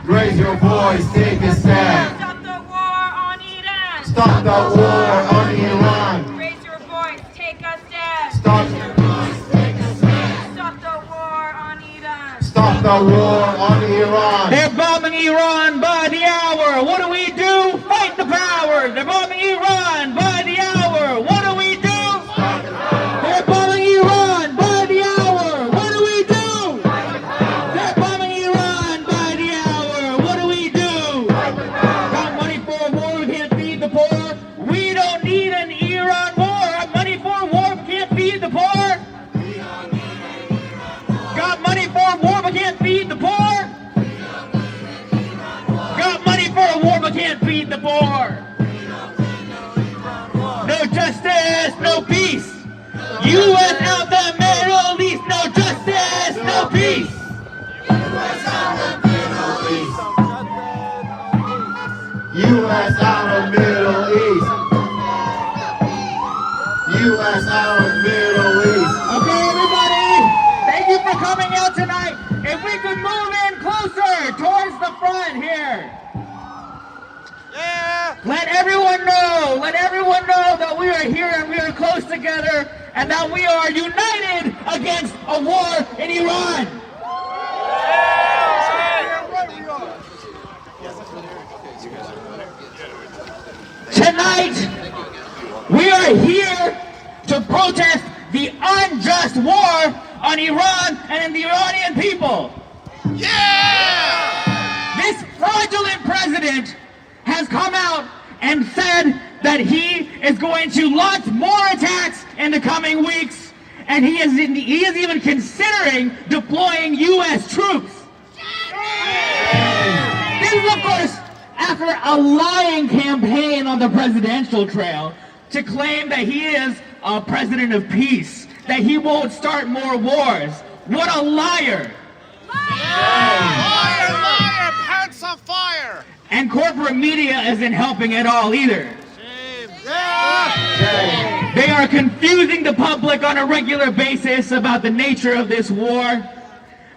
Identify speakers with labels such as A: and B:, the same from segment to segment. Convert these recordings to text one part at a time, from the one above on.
A: Raise your voice, take a stand.
B: Stop the war on Iran.
A: Stop the war on Iran.
B: Raise your voice, take a stand.
A: Stop your voice, take a stand.
B: Stop the war on Iran.
A: Stop the war on Iran.
C: They're bombing Iran by the hour. What do we do? Fight the power. They're bombing Iran by the hour. What do we do? They're bombing Iran by the hour. What do we do? They're bombing Iran by the hour. What do we do? Got money for a war, we can't feed the poor. We don't need an Iran war. Got money for a war, we can't feed the poor. Got money for a war, but can't feed the poor. Got money for a war, but can't feed the poor. No justice, no peace. U.S. out the Middle East. No justice, no peace.
A: U.S. out the Middle East. U.S. out of Middle East. U.S. out of Middle East.
C: Okay, everybody, thank you for coming out tonight. If we could move in closer towards the front here. Let everyone know that we are here and we are close together and that we are united against a war in Iran. Tonight, we are here to protest the unjust war on Iran and the Iranian people. This fraudulent president has come out and said that he is going to launch more attacks in the coming weeks, and he is even considering deploying U.S. troops. This is, of course, after a lying campaign on the presidential trail to claim that he is a president of peace, that he won't start more wars. What a liar!
D: Fire, fire, pants on fire!
C: And corporate media isn't helping at all either. They are confusing the public on a regular basis about the nature of this war.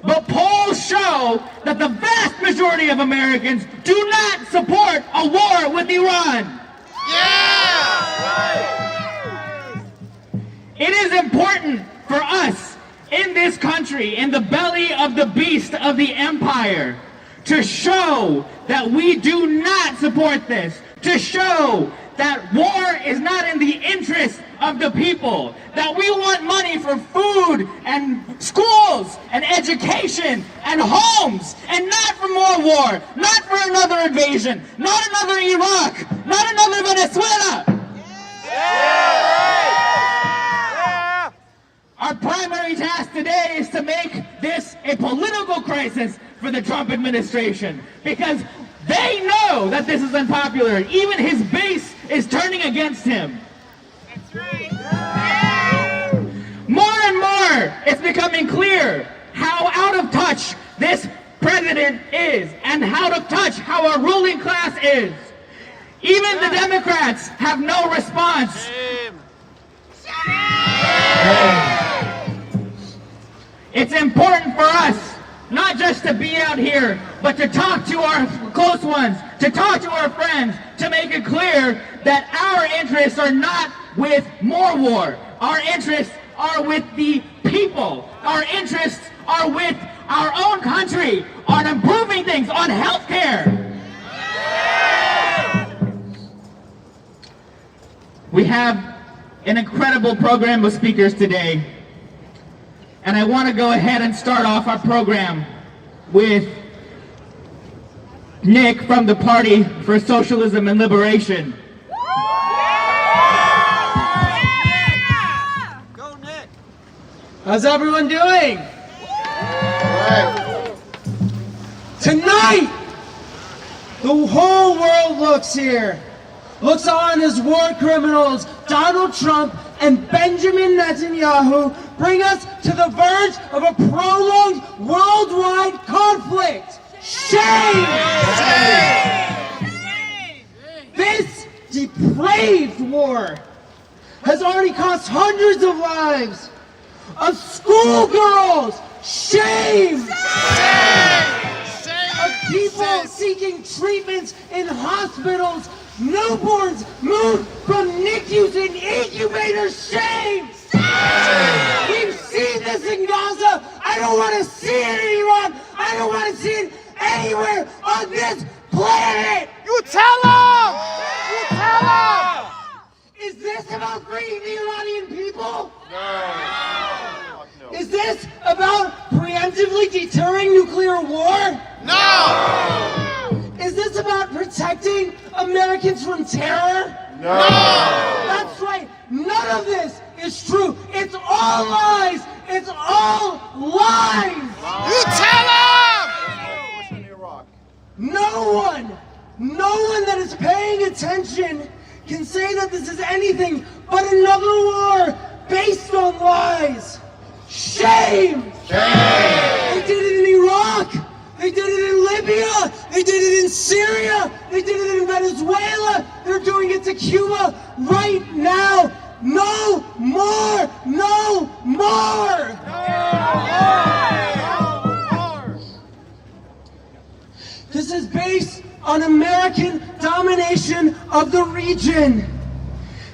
C: But polls show that the vast majority of Americans do not support a war with Iran. It is important for us in this country, in the belly of the beast of the empire, to show that we do not support this, to show that war is not in the interest of the people, that we want money for food and schools and education and homes, and not for more war, not for another invasion, not another Iraq, not another Venezuela. Our primary task today is to make this a political crisis for the Trump administration, because they know that this is unpopular. Even his base is turning against him.
B: That's right.
C: More and more, it's becoming clear how out of touch this president is and how out of touch how our ruling class is. Even the Democrats have no response. It's important for us not just to be out here, but to talk to our close ones, to talk to our friends, to make it clear that our interests are not with more war. Our interests are with the people. Our interests are with our own country, on improving things, on health care. We have an incredible program of speakers today. And I want to go ahead and start off our program with Nick from the Party for Socialism and Liberation.
D: Go, Nick!
E: How's everyone doing? Tonight, the whole world looks here. Looks on as war criminals Donald Trump and Benjamin Netanyahu bring us to the verge of a prolonged worldwide conflict. Shame! This depraved war has already cost hundreds of lives of schoolgirls. Shame! Of people seeking treatments in hospitals, newborns moved from NICUs and incubators. Shame! We've seen this in Gaza. I don't want to see it in Iran. I don't want to see it anywhere on this planet.
D: You tell them! You tell them!
E: Is this about freeing the Iranian people?
D: No.
E: Is this about preemptively deterring nuclear war?
D: No!
E: Is this about protecting Americans from terror?
D: No!
E: That's right. None of this is true. It's all lies. It's all lies.
D: You tell them!
E: No one that is paying attention can say that this is anything but another war based on lies. Shame! They did it in Iraq. They did it in Libya. They did it in Syria. They did it in Venezuela. They're doing it to Cuba right now. No more! No more! This is based on American domination of the region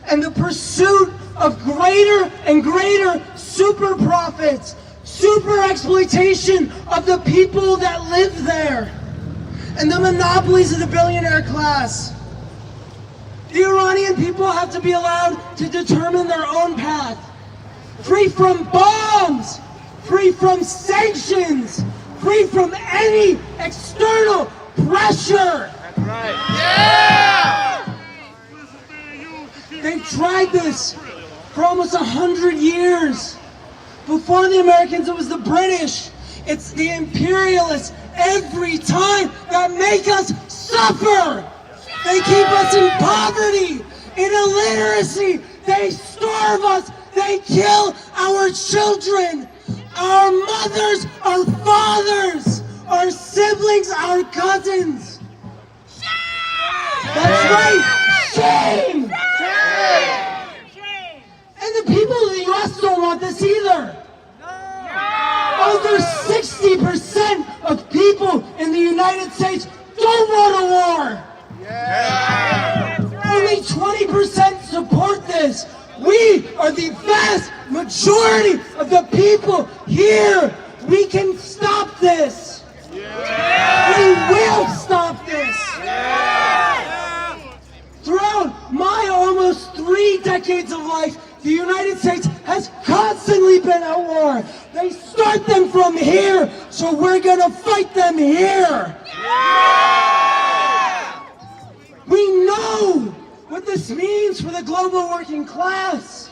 E: and the pursuit of greater and greater super profits, super exploitation of the people that live there, and the monopolies of the billionaire class. The Iranian people have to be allowed to determine their own path, free from bombs, free from sanctions, free from any external pressure.
D: That's right. Yeah!
E: They've tried this for almost 100 years. Before the Americans, it was the British. It's the imperialists every time that make us suffer. They keep us in poverty, in illiteracy. They starve us. They kill our children, our mothers, our fathers, our siblings, our cousins. That's right. Shame. And the people of the U.S. don't want this either. Over 60% of people in the United States don't want a war. Only 20% support this. We are the vast majority of the people here. We can stop this. We will stop this. Throughout my almost 3 decades of life, the United States has constantly been at war. They start them from here, so we're gonna fight them here. We know what this means for the global working class.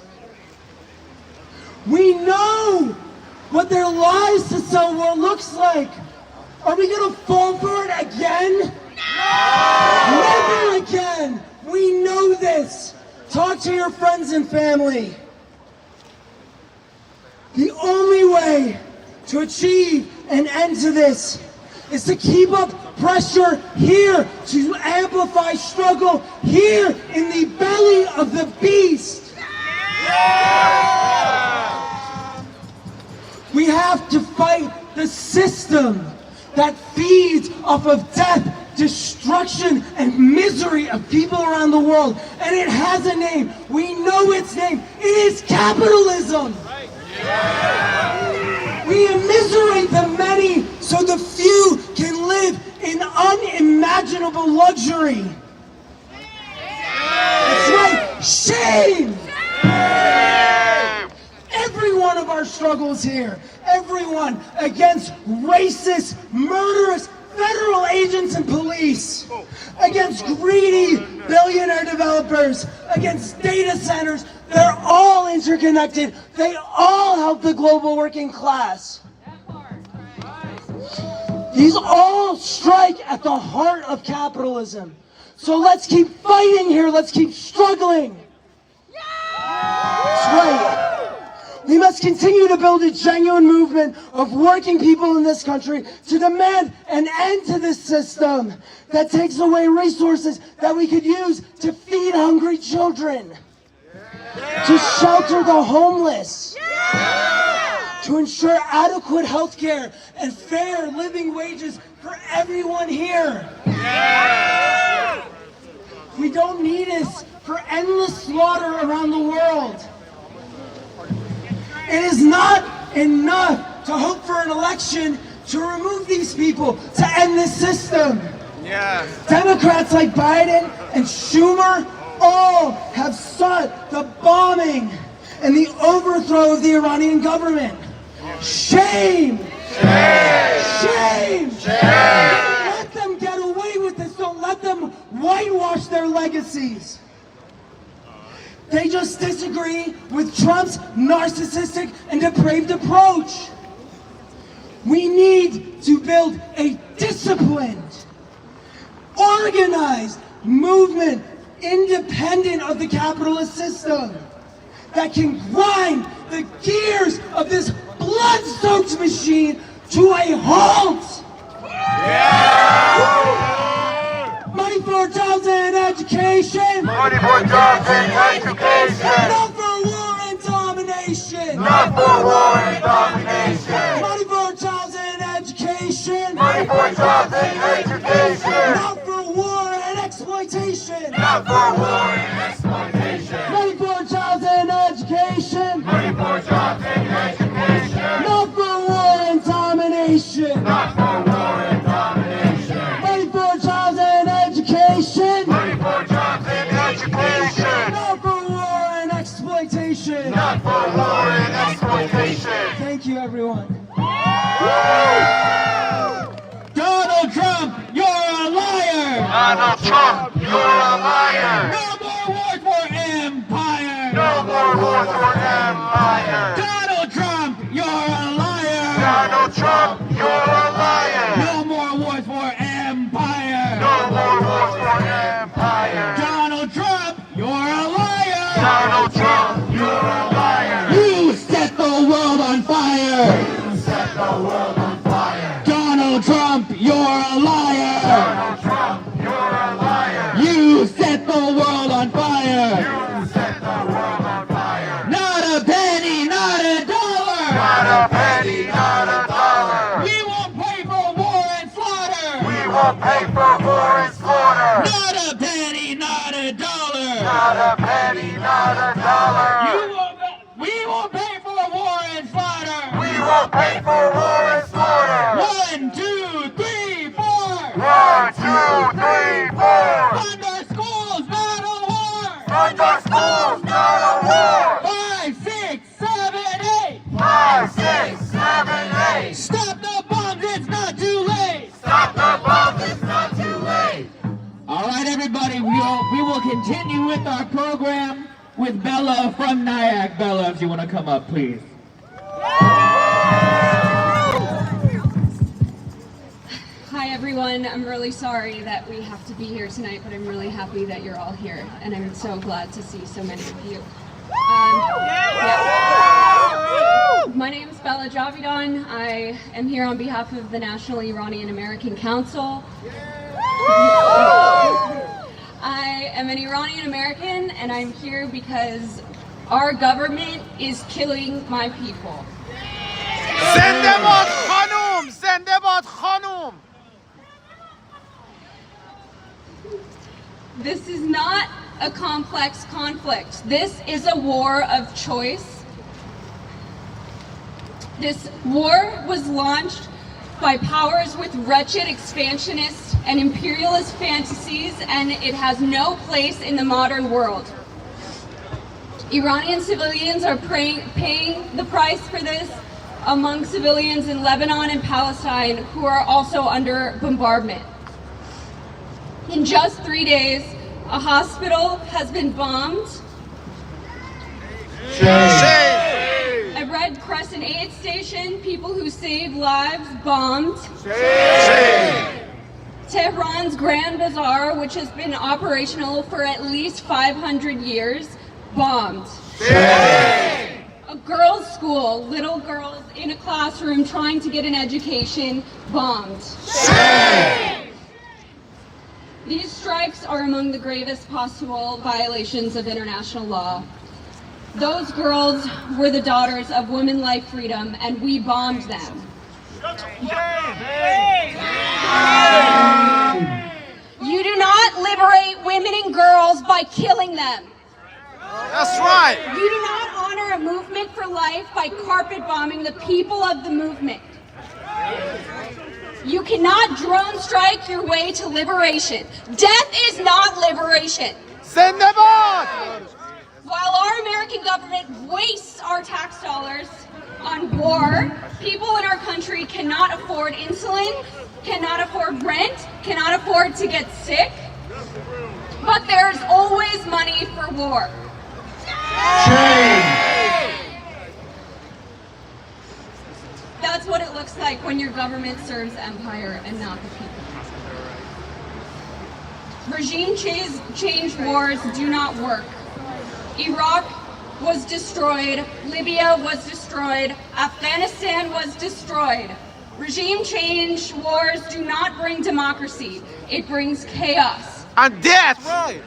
E: We know what their lies to sell war looks like. Are we gonna fall for it again? Never again. We know this. Talk to your friends and family. The only way to achieve an end to this is to keep up pressure here, to amplify struggle here in the belly of the beast. We have to fight the system that feeds off of death, destruction, and misery of people around the world. And it has a name. We know its name. It is capitalism. We immiserate the many so the few can live in unimaginable luxury. That's right. Shame! Every one of our struggles here, everyone against racist, murderous federal agents and police, against greedy billionaire developers, against data centers, they're all interconnected. They all help the global working class. These all strike at the heart of capitalism. So let's keep fighting here. Let's keep struggling. That's right. We must continue to build a genuine movement of working people in this country to demand an end to this system that takes away resources that we could use to feed hungry children, to shelter the homeless, to ensure adequate health care and fair living wages for everyone here. We don't need this for endless slaughter around the world. It is not enough to hope for an election to remove these people, to end this system.
D: Yes.
E: Democrats like Biden and Schumer all have sought the bombing and the overthrow of the Iranian government. Shame! Shame! Don't let them get away with this. Don't let them whitewash their legacies. They just disagree with Trump's narcissistic and depraved approach. We need to build a disciplined, organized movement independent of the capitalist system that can grind the gears of this blood-soaked machine to a halt. Money for jobs and education.
A: Money for jobs and education.
E: Not for war and domination.
A: Not for war and domination.
E: Money for jobs and education.
A: Money for jobs and education.
E: Not for war and exploitation.
A: Not for war and exploitation.
E: Money for jobs and education.
A: Money for jobs and education.
E: Not for war and domination.
A: Not for war and domination.
E: Money for jobs and education.
A: Money for jobs and education.
E: Not for war and exploitation.
A: Not for war and exploitation.
E: Thank you, everyone.
C: Donald Trump, you're a liar!
A: Donald Trump, you're a liar.
C: No more wars for empire!
A: No more war for empire.
C: Donald Trump, you're a liar!
A: Donald Trump, you're a liar.
C: No more wars for empire!
A: No more wars for empire.
C: Donald Trump, you're a liar!
A: Donald Trump, you're a liar.
C: You set the world on fire!
A: You set the world on fire.
C: Donald Trump, you're a liar!
A: Donald Trump, you're a liar.
C: You set the world on fire!
A: You set the world on fire.
C: Not a penny, not a dollar!
A: Not a penny, not a dollar.
C: We won't pay for war and slaughter!
A: We won't pay for war and slaughter.
C: Not a penny, not a dollar!
A: Not a penny, not a dollar.
C: We won't pay for war and slaughter!
A: We won't pay for war and slaughter.
C: 1, 2, 3, 4!
A: 1, 2, 3, 4.
C: Fund our schools, not a war!
A: Fund our schools, not a war.
C: 5, 6, 7, 8!
A: 5, 6, 7, 8.
C: Stop the bombs, it's not too late!
A: Stop the bomb, it's not too late.
C: All right, everybody, we will continue with our program with Bella from Nyack. Bella, if you want to come up, please.
F: Hi everyone, I'm really sorry that we have to be here tonight, but I'm really happy that you're all here, and I'm so glad to see so many of you. My name is Bella Javidan. I am here on behalf of the National Iranian American Council. I am an Iranian American, and I'm here because our government is killing my people.
D: زنده باد خانوم زنده باد خانوم.
F: This is not a complex conflict. This is a war of choice. This war was launched by powers with wretched expansionist and imperialist fantasies, and it has no place in the modern world. Iranian civilians are paying the price for this, among civilians in Lebanon and Palestine who are also under bombardment. In just 3 days, a hospital has been bombed.
D: Shame.
F: A Red Crescent aid station, people who saved lives, bombed.
D: Shame.
F: Tehran's Grand Bazaar, which has been operational for at least 500 years, bombed.
D: Shame.
F: A girls' school, little girls in a classroom trying to get an education, bombed.
D: Shame.
F: These strikes are among the gravest possible violations of international law. Those girls were the daughters of women like freedom, and we bombed them. You do not liberate women and girls by killing them.
D: That's right.
F: You do not honor a movement for life by carpet bombing the people of the movement. You cannot drone strike your way to liberation. Death is not liberation.
D: Send them on.
F: While our American government wastes our tax dollars on war, people in our country cannot afford insulin, cannot afford rent, cannot afford to get sick. But there's always money for war. That's what it looks like when your government serves empire and not the people. Regime change wars do not work. Iraq was destroyed, Libya was destroyed, Afghanistan was destroyed. Regime change wars do not bring democracy. It brings chaos.
D: And death. Right.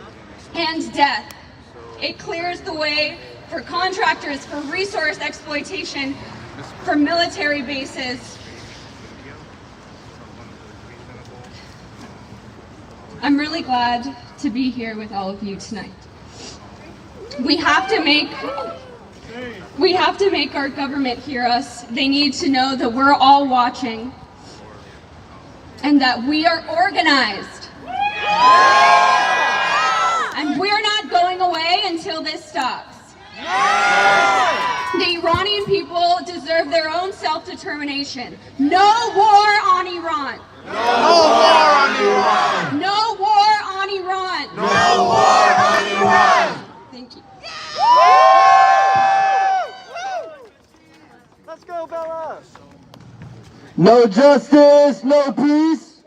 F: And death. It clears the way for contractors, for resource exploitation, for military bases. I'm really glad to be here with all of you tonight. We have to make our government hear us. They need to know that we're all watching and that we are organized. And we're not going away until this stops. The Iranian people deserve their own self-determination. No war on Iran.
D: No war on Iran.
F: No war on Iran.
D: No war on Iran.
F: Thank you.
D: Let's go, Bella.
E: No justice, no peace.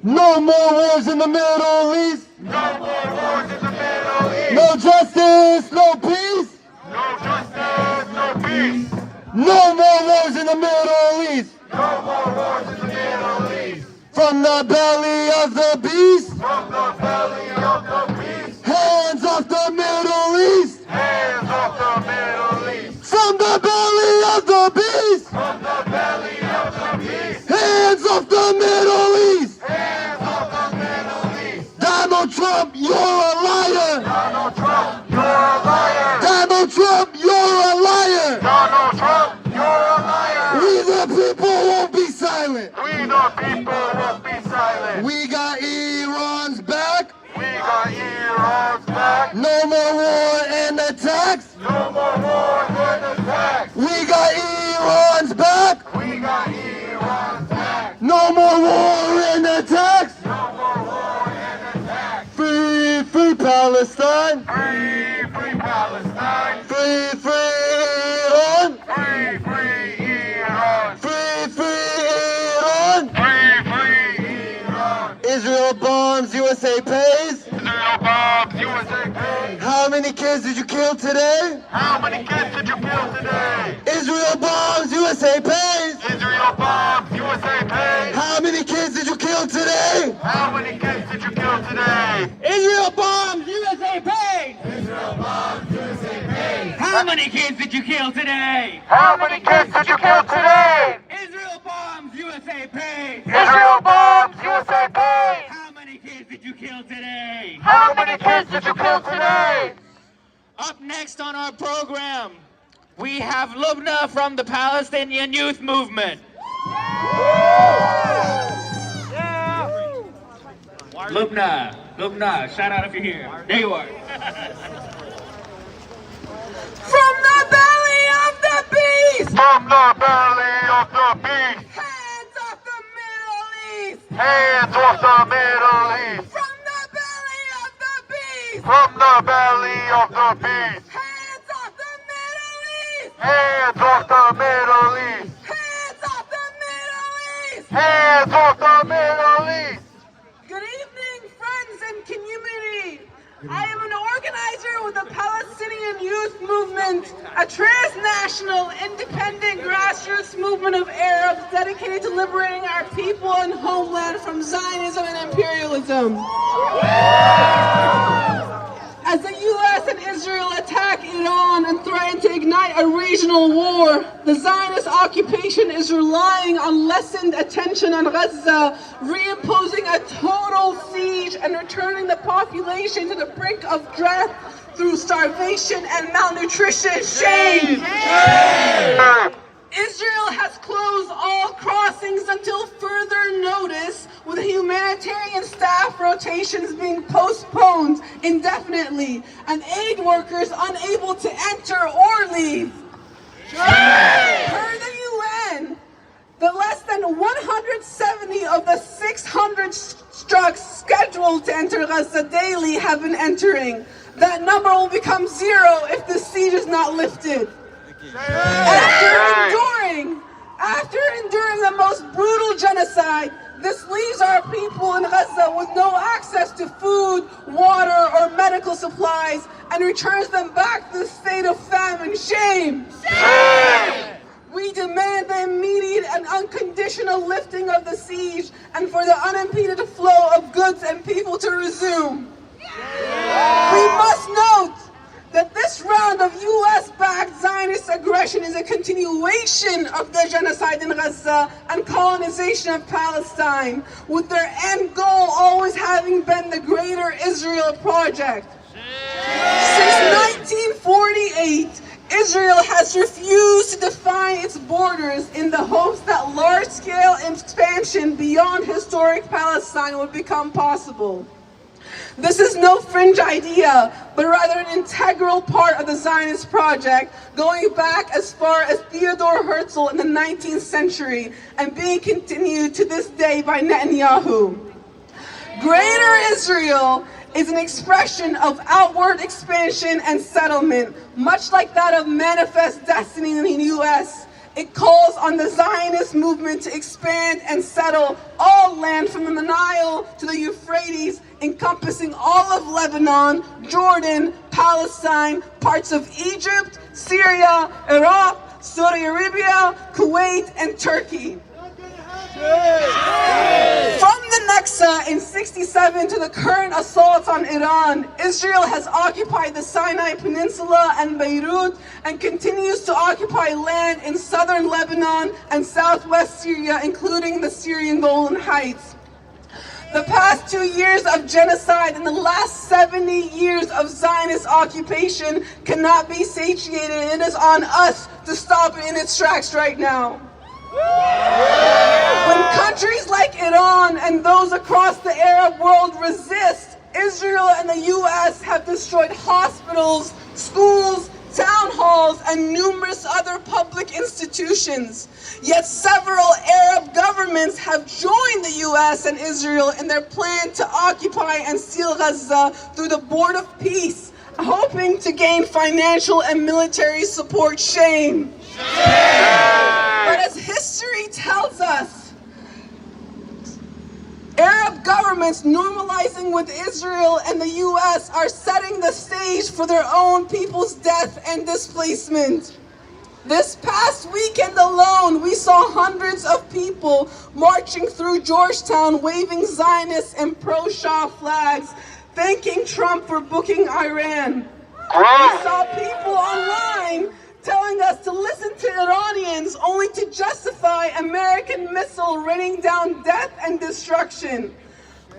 E: No more wars in the Middle East.
A: No more wars in the Middle East.
E: No justice, no peace.
A: No justice, no peace.
E: No more wars in the Middle East.
A: No more wars in the Middle East.
E: From the belly of the beast.
A: From the belly of the beast.
E: Hands off the Middle East.
A: Hands off the Middle East.
E: From the belly of the beast.
A: From the belly of the beast.
E: Hands off the Middle East.
A: Hands off the Middle East.
E: Donald Trump, you're a liar.
A: Donald Trump, you're a liar.
E: Donald Trump, you're a liar.
A: Donald Trump, you're a liar.
E: We the people won't be silent.
A: We the people won't be silent.
E: We got Iran's back.
A: We got Iran's back.
E: No more war and attacks.
A: No more war and attacks.
E: We got Iran's back.
A: We got Iran's back.
E: No more war and attacks.
A: No more war and attacks.
E: Free, free Palestine.
A: Free, free Palestine.
E: Free, free Iran.
A: Free, free Iran.
E: Free, free Iran.
A: Free, free Iran.
E: Israel bombs, USA pays.
A: Israel bombs, USA pays.
E: How many kids did you kill today?
A: How many kids did you kill today?
E: Israel bombs, USA pays.
A: Israel bombs, USA pays.
E: How many kids did you kill today?
A: How many kids did you kill today?
C: Israel bombs, USA pays!
A: Israel bombs, USA pays.
C: How many kids did you kill today?
A: How many kids did you kill today?
C: Israel bombs, USA pays!
A: Israel bombs, USA pays.
C: How many kids did you kill today?
A: How many kids did you kill today?
C: Up next on our program, we have Lubna from the Palestinian Youth Movement. Lubna, shout out if you're here. There you are.
B: From the belly of the beast!
A: From the belly of the beast.
B: Hands off the Middle East!
A: Hands off the Middle East.
B: From the belly of the beast!
A: From the belly of the beast.
B: Hands off the Middle East!
A: Hands off the Middle East.
B: Hands off the Middle East!
A: Hands off the Middle East.
B: Good evening, friends and community. I am an organizer with the Palestinian Youth Movement, a transnational, independent, grassroots movement of Arabs dedicated to liberating our people and homeland from Zionism and imperialism. As the U.S. and Israel attack Iran and threaten to ignite a regional war, the Zionist occupation is relying on lessened attention on Gaza, reimposing a total siege and returning the population to the brink of death through starvation and malnutrition. Shame! Israel has closed all crossings until further notice, with humanitarian staff rotations being postponed indefinitely and aid workers unable to enter or leave. Per the UN, the less than 170 of the 600 trucks scheduled to enter Gaza daily have been entering. That number will become zero if the siege is not lifted. After enduring the most brutal genocide, this leaves our people in Gaza with no access to food, water, or medical supplies and returns them back to the state of famine. Shame! Shame! We demand the immediate and unconditional lifting of the siege and for the unimpeded flow of goods and people to resume. We must note that this round of U.S.-backed Zionist aggression is a continuation of the genocide in Gaza and colonization of Palestine, with their end goal always having been the Greater Israel Project. Since 1948, Israel has refused to define its borders in the hopes that large-scale expansion beyond historic Palestine would become possible. This is no fringe idea, but rather an integral part of the Zionist project, going back as far as Theodor Herzl in the 19th century and being continued to this day by Netanyahu. Greater Israel is an expression of outward expansion and settlement, much like that of Manifest Destiny in the U.S. It calls on the Zionist movement to expand and settle all land from the Nile to the Euphrates, encompassing all of Lebanon, Jordan, Palestine, parts of Egypt, Syria, Iraq, Saudi Arabia, Kuwait, and Turkey. From the Nakba in '67 to the current assaults on Iran, Israel has occupied the Sinai Peninsula and Beirut and continues to occupy land in southern Lebanon and southwest Syria, including the Syrian Golan Heights. The past 2 years of genocide and the last 70 years of Zionist occupation cannot be satiated. It is on us to stop it in its tracks right now. When countries like Iran and those across the Arab world resist, Israel and the U.S. have destroyed hospitals, schools, town halls, and numerous other public institutions. Yet several Arab governments have joined the U.S. and Israel in their plan to occupy and seal Gaza through the Board of Peace, hoping to gain financial and military support. Shame! But as history tells us, Arab governments normalizing with Israel and the U.S. are setting the stage for their own people's death and displacement. This past weekend alone, we saw hundreds of people marching through Georgetown waving Zionist and pro-Shah flags, thanking Trump for booking Iran. We saw people online telling us to listen to Iranians only to justify American missile raining down death and destruction.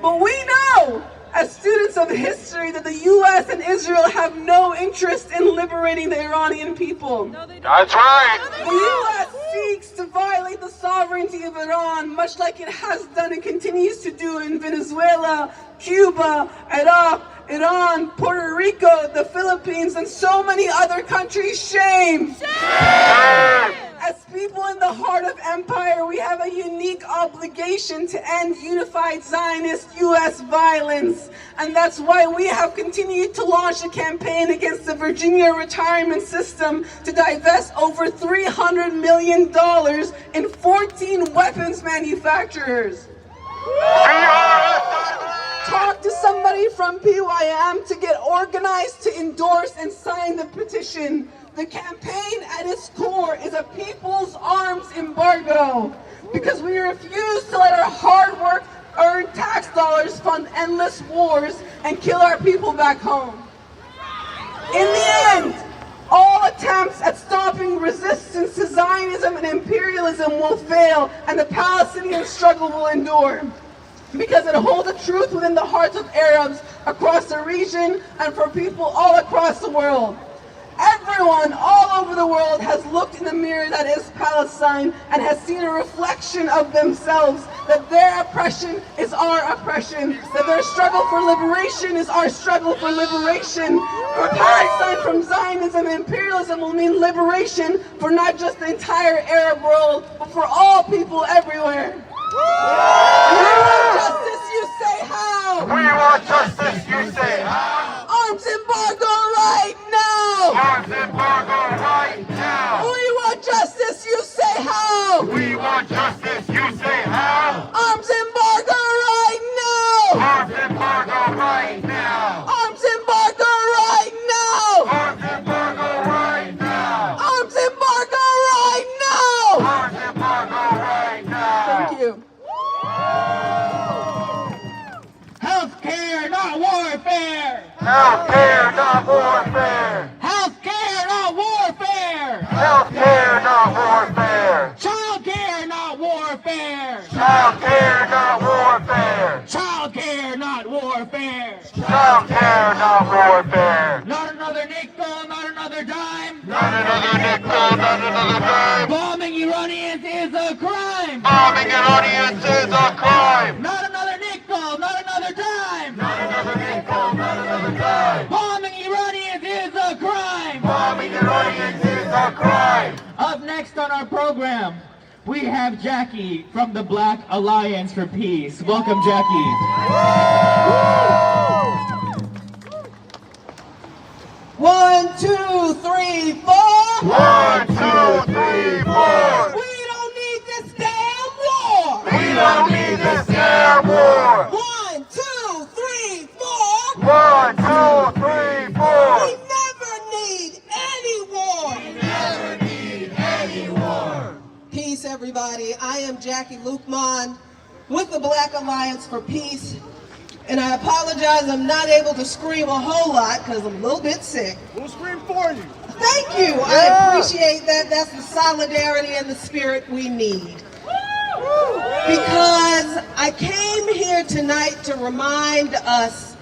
B: But we know, as students of history, that the U.S. and Israel have no interest in liberating the Iranian people.
A: That's right.
B: The U.S. seeks to violate the sovereignty of Iran, much like it has done and continues to do in Venezuela, Cuba, Iraq, Iran, Puerto Rico, the Philippines, and so many other countries. Shame! Shame! As people in the heart of empire, we have a unique obligation to end unified Zionist U.S. violence. And that's why we have continued to launch a campaign against the Virginia retirement system to divest over $300 million in 14 weapons manufacturers. Talk to somebody from PYM to get organized to endorse and sign the petition. The campaign at its core is a people's arms embargo, because we refuse to let our hard work earned tax dollars fund endless wars and kill our people back home. In the end, all attempts at stopping resistance to Zionism and imperialism will fail, and the Palestinian struggle will endure. Because it holds a truth within the hearts of Arabs across the region and for people all across the world. Everyone all over the world has looked in the mirror that is Palestine and has seen a reflection of themselves, that their oppression is our oppression, that their struggle for liberation is our struggle for liberation. For Palestine from Zionism and imperialism will mean liberation for not just the entire Arab world, but for all people everywhere. We want justice, you say how?
A: We want justice, you say how?
B: Arms embargo right now!
A: Arms embargo right now!
B: We want justice, you say how?
A: We want justice, you say how?
B: Arms embargo right now!
A: Arms embargo right now!
B: Arms embargo right now!
A: Arms embargo right now!
B: Arms embargo right now!
A: Arms embargo right now!
B: Thank you.
C: Healthcare, not warfare!
A: Healthcare, not warfare!
C: Healthcare, not warfare!
A: Healthcare, not warfare!
C: Childcare, not warfare!
A: Childcare, not warfare!
C: Childcare, not warfare!
A: Childcare, not warfare!
C: Not another nickel, not another dime!
A: Not another nickel, not another dime!
C: Bombing Iranians is a crime!
A: Bombing Iranians is a crime!
C: Not another nickel, not another dime!
A: Not another nickel, not another dime!
C: Bombing Iranians is a crime!
A: Bombing Iranians is a crime!
C: Up next on our program, we have Jackie from the Black Alliance for Peace. Welcome, Jackie.
B: 1, 2, 3, 4.
A: 1, 2, 3, 4!
B: We don't need this damn war.
A: We don't need this damn war!
B: 1, 2, 3, 4.
A: 1, 2, 3, 4!
B: We never need any war.
A: Never need any war!
B: Peace, everybody. I am Jackie Lukman with the Black Alliance for Peace. And I apologize, I'm not able to scream a whole lot because I'm a little bit sick.
D: We'll scream for you.
B: Thank you. I appreciate that. That's the solidarity and the spirit we need. Because I came here tonight to remind us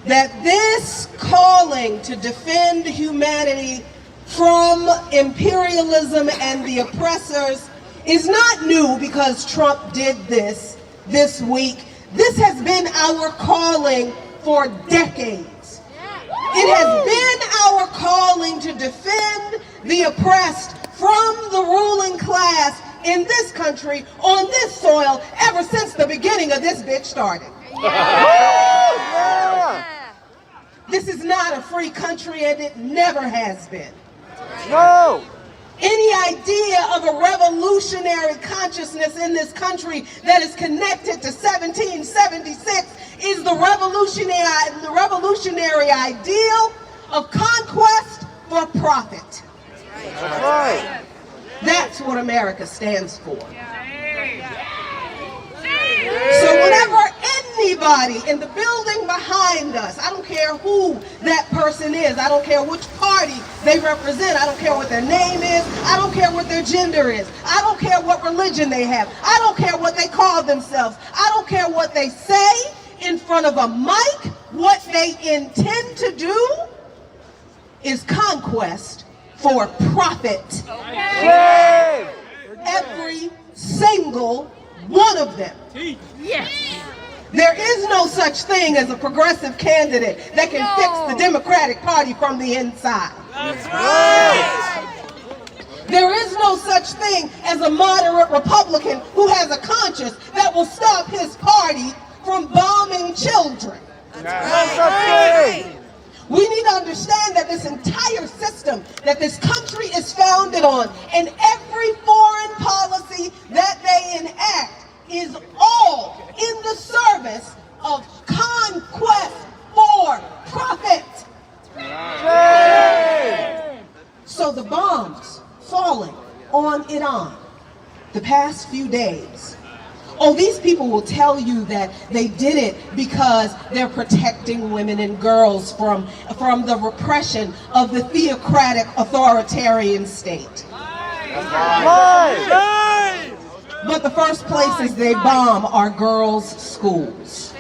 B: that this calling to defend humanity from imperialism and the oppressors is not new because Trump did this week. This has been our calling for decades. It has been our calling to defend the oppressed from the ruling class in this country, on this soil, ever since the beginning of this bitch started. This is not a free country, and it never has been.
D: No.
B: Any idea of a revolutionary consciousness in this country that is connected to 1776 is the revolutionary ideal of conquest for profit.
D: That's right.
B: That's what America stands for. So whenever anybody in the building behind us, I don't care who that person is, I don't care which party they represent, I don't care what their name is, I don't care what their gender is, I don't care what religion they have, I don't care what they call themselves, I don't care what they say in front of a mic, what they intend to do is conquest for profit.
D: Yay!
B: Every single one of them.
F: Yes.
B: There is no such thing as a progressive candidate that can fix the Democratic Party from the inside.
D: That's right.
B: There is no such thing as a moderate Republican who has a conscience that will stop his party from bombing children.
D: That's right.
B: We need to understand that this entire system that this country is founded on and every foreign policy that they enact is all in the service of conquest for profit.
D: Yay!
B: So the bombs falling on Iran the past few days, Oh, these people will tell you that they did it because they're protecting women and girls from the repression of the theocratic authoritarian state. But the first places they bomb are girls' schools.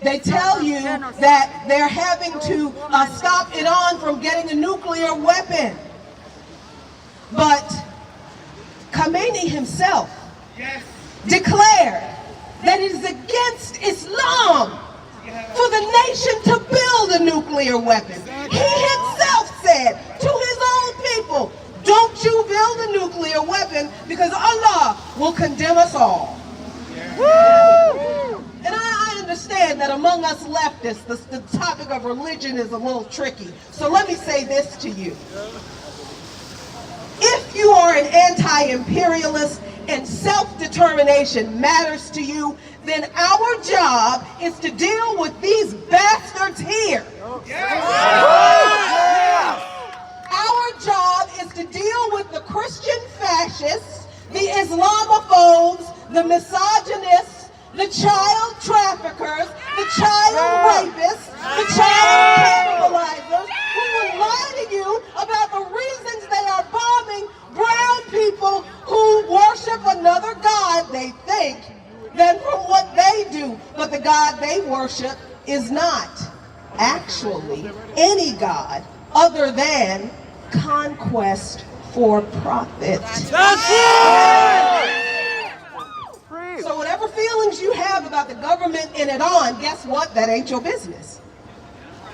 B: They tell you that they're having to stop Iran from getting a nuclear weapon. But Khomeini himself declared that it is against Islam for the nation to build a nuclear weapon. He himself said to his own people, don't you build a nuclear weapon because Allah will condemn us all. And I understand that among us leftists, the topic of religion is a little tricky. So let me say this to you. If you are an anti-imperialist and self-determination matters to you, then our job is to deal with these bastards here. Our job is to deal with the Christian fascists, the Islamophobes, the misogynists, the child traffickers, the child rapists, the child cannibalizers, who will lie to you about the reasons they are bombing brown people who worship another God, they think, than from what they do. But the God they worship is not actually any God other than conquest for profit. So whatever feelings you have about the government in Iran, guess what? That ain't your business.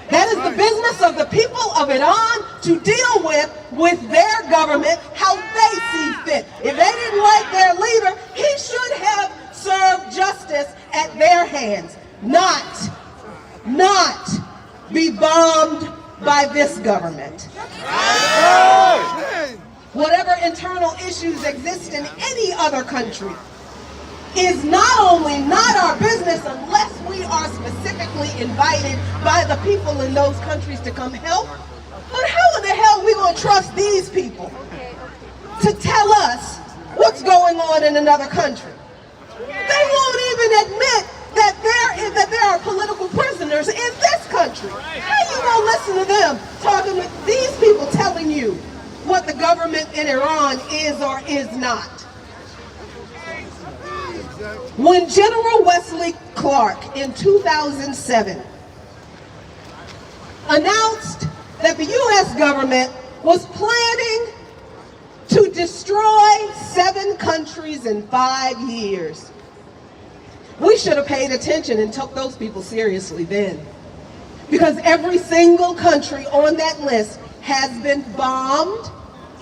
B: That is the business of the people of Iran to deal with their government how they see fit. If they didn't like their leader, he should have served justice at their hands, not be bombed by this government. Whatever internal issues exist in any other country is not only not our business unless we are specifically invited by the people in those countries to come help, but how in the hell are we going to trust these people to tell us what's going on in another country? They won't even admit that there are political prisoners in this country. How you going to listen to them talking to these people telling you what the government in Iran is or is not? When General Wesley Clark in 2007 announced that the U.S. government was planning to destroy 7 countries in 5 years, we should have paid attention and took those people seriously then. Because every single country on that list has been bombed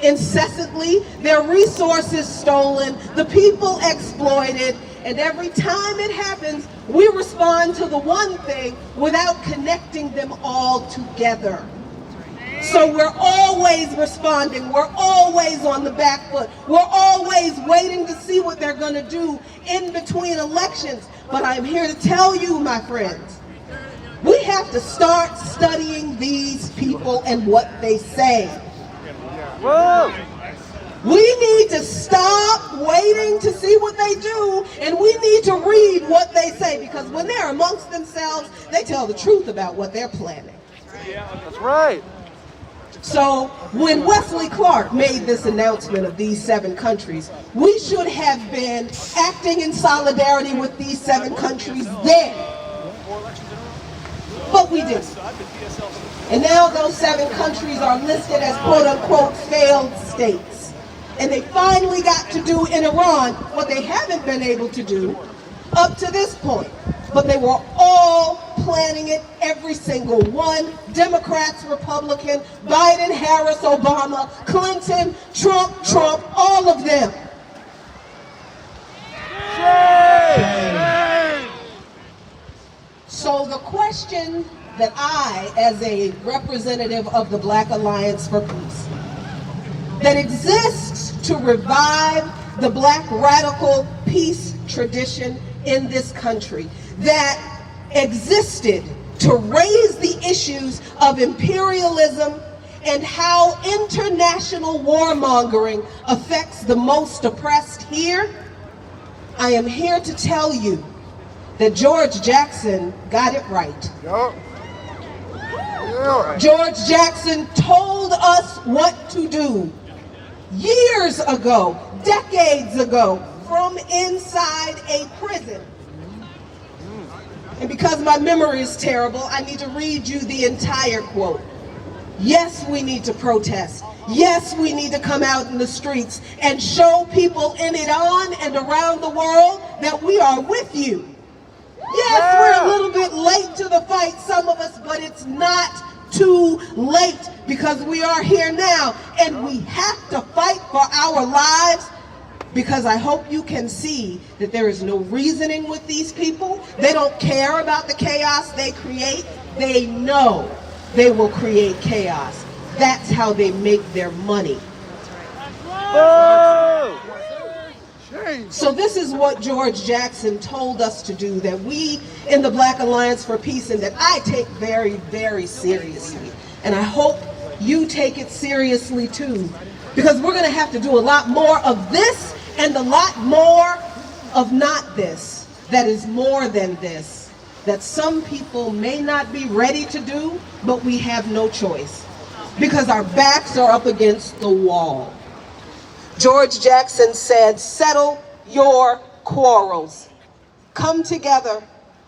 B: incessantly, their resources stolen, the people exploited, and every time it happens, we respond to the one thing without connecting them all together. So we're always responding, we're always on the back foot, we're always waiting to see what they're going to do in between elections. But I'm here to tell you, my friends, we have to start studying these people and what they say. Whoa. We need to stop waiting to see what they do, and we need to read what they say, because when they're amongst themselves, they tell the truth about what they're planning.
D: That's right.
B: So when Wesley Clark made this announcement of these 7 countries, we should have been acting in solidarity with these 7 countries then. But we didn't. And now those 7 countries are listed as quote-unquote failed states. And they finally got to do in Iran what they haven't been able to do up to this point. But they were all planning it, every single one. Democrats, Republican, Biden, Harris, Obama, Clinton, Trump, all of them. So the question that I, as a representative of the Black Alliance for Peace, that exists to revive the Black radical peace tradition in this country, that existed to raise the issues of imperialism
G: and how international warmongering affects the most oppressed here, I am here to tell you that George Jackson got it right.
A: Yup. Yeah.
G: George Jackson told us what to do years ago, decades ago, from inside a prison. And because my memory is terrible, I need to read you the entire quote. Yes, we need to protest. Yes, we need to come out in the streets and show people in Iran and around the world that we are with you. Yes, we're a little bit late to the fight, some of us, but it's not too late because we are here now and we have to fight for our lives, because I hope you can see that there is no reasoning with these people. They don't care about the chaos they create. They know they will create chaos. That's how they make their money. So this is what George Jackson told us to do, that we in the Black Alliance for Peace, and that I take very, very seriously. And I hope you take it seriously too, because we're gonna have to do a lot more of this and a lot more of not this, that is more than this, that some people may not be ready to do, but we have no choice because our backs are up against the wall. George Jackson said, settle your quarrels. Come together.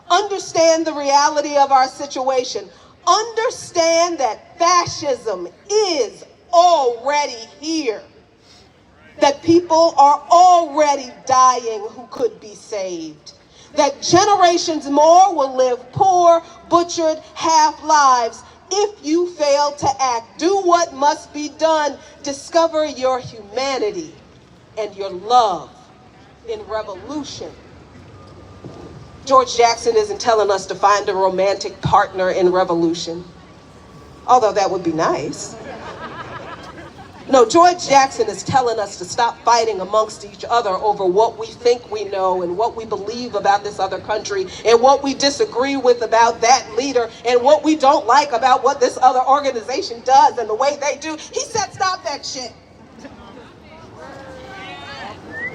G: Understand the reality of our situation. Understand that fascism is already here. That people are already dying who could be saved. That generations more will live poor, butchered half lives. If you fail to act, do what must be done. Discover your humanity and your love in revolution. George Jackson isn't telling us to find a romantic partner in revolution, although that would be nice. No, George Jackson is telling us to stop fighting amongst each other over what we think we know and what we believe about this other country and what we disagree with about that leader and what we don't like about what this other organization does and the way they do. He said, stop that shit.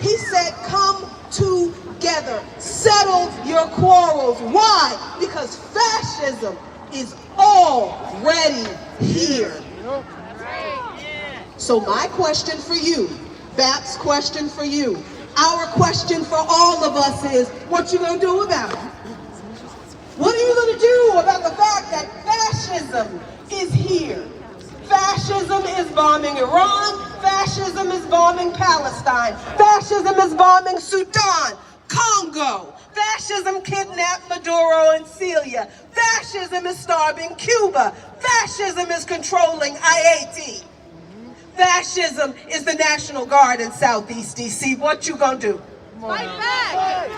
G: He said, come together, settle your quarrels. Why? Because fascism is already here. So my question for you, BAP's question for you, our question for all of us is, what you gonna do about it? What are you gonna do about the fact that fascism is here? Fascism is bombing Iran, fascism is bombing Palestine, fascism is bombing Sudan, Congo, fascism kidnapped Maduro and Syria, fascism is starving Cuba, fascism is controlling IAT. Fascism is the National Guard in Southeast DC. What you gonna do?
B: Fight back!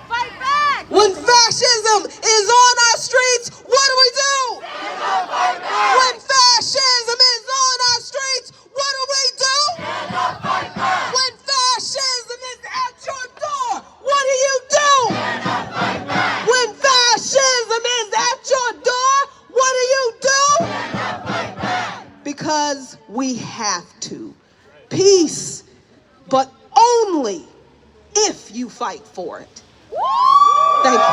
B: Fight back!
G: When fascism is on our streets, what do? When fascism is on our streets, what do? When fascism is at your door, what do? When fascism is at your door, what do? Because we have to. Peace, but only if you fight for it. Thank you.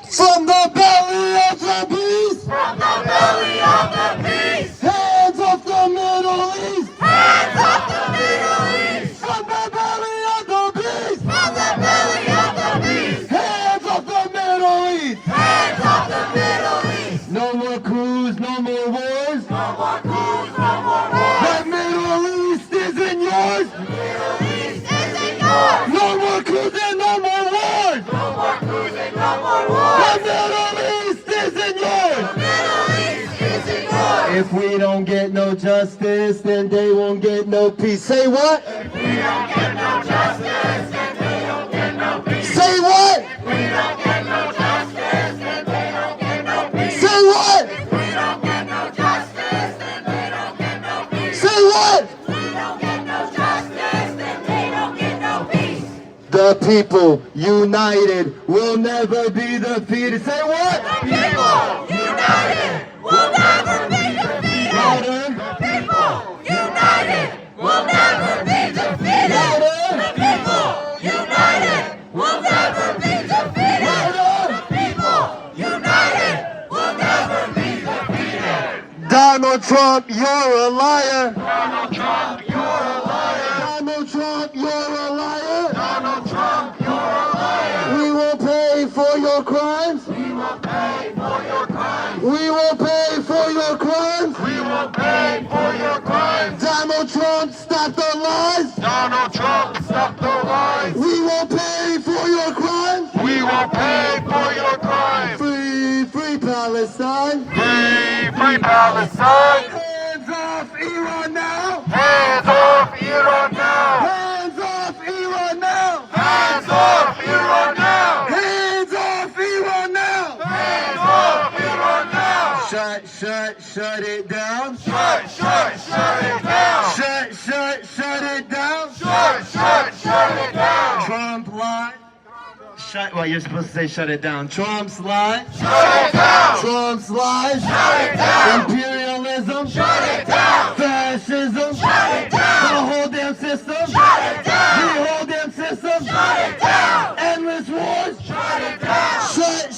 A: From the belly of the beast. From the belly of the beast. Hands off the Middle East. Hands off the Middle East. From the belly of the beast. From the belly of the beast. Hands off the Middle East. Hands off the Middle East. No more coups, no more wars. No more coups, no more wars. The Middle East isn't yours. The Middle East isn't yours. No more coups and no more wars. No more coups and no more wars. The Middle East isn't yours. The Middle East isn't yours. If we don't get no justice, then they won't get no peace. Say what? If we don't get no justice, then they don't get no peace. Say what? If we don't get no justice, then they don't get no peace. Say what? If we don't get no justice, then they don't get no peace. Say what? If we don't get no justice, then they don't get no peace. The the people united will never be defeated. Say what?
H: The people united will never be defeated.
A: Louder.
H: The people united will never be defeated.
A: Louder.
H: The people united will never be defeated.
A: Louder.
H: The people united will never be defeated.
A: Donald Trump, you're a liar.
H: Donald Trump, you're a liar.
A: Donald Trump, you're a liar.
H: Donald Trump, you're a liar.
A: We will pay for your crimes.
H: We will pay for your crimes.
A: We will pay for your crimes.
H: We will pay for your crimes.
A: Donald Trump, stop the lies.
H: Donald Trump, stop the lies.
A: We will pay for your crimes.
H: We will pay for your crimes.
A: Free, free Palestine.
H: Free Palestine.
A: Hands off Iran now.
H: Hands off Iran now.
A: Hands off Iran now.
H: Hands off Iran now.
A: Hands off Iran now.
H: Hands off Iran now.
A: Shut it down.
H: Shut it down.
A: Shut it down.
H: Shut it down.
A: Trump lied. Well, you're supposed to say shut it down. Trump's lie.
H: Shut it down.
A: Trump's lies.
H: Shut it down.
A: Imperialism.
H: Shut it down.
A: Fascism.
H: Shut it down.
A: The whole damn system.
H: Shut it down.
A: The whole damn system.
H: Shut it down.
A: Endless wars.
H: Shut it down.
A: Shut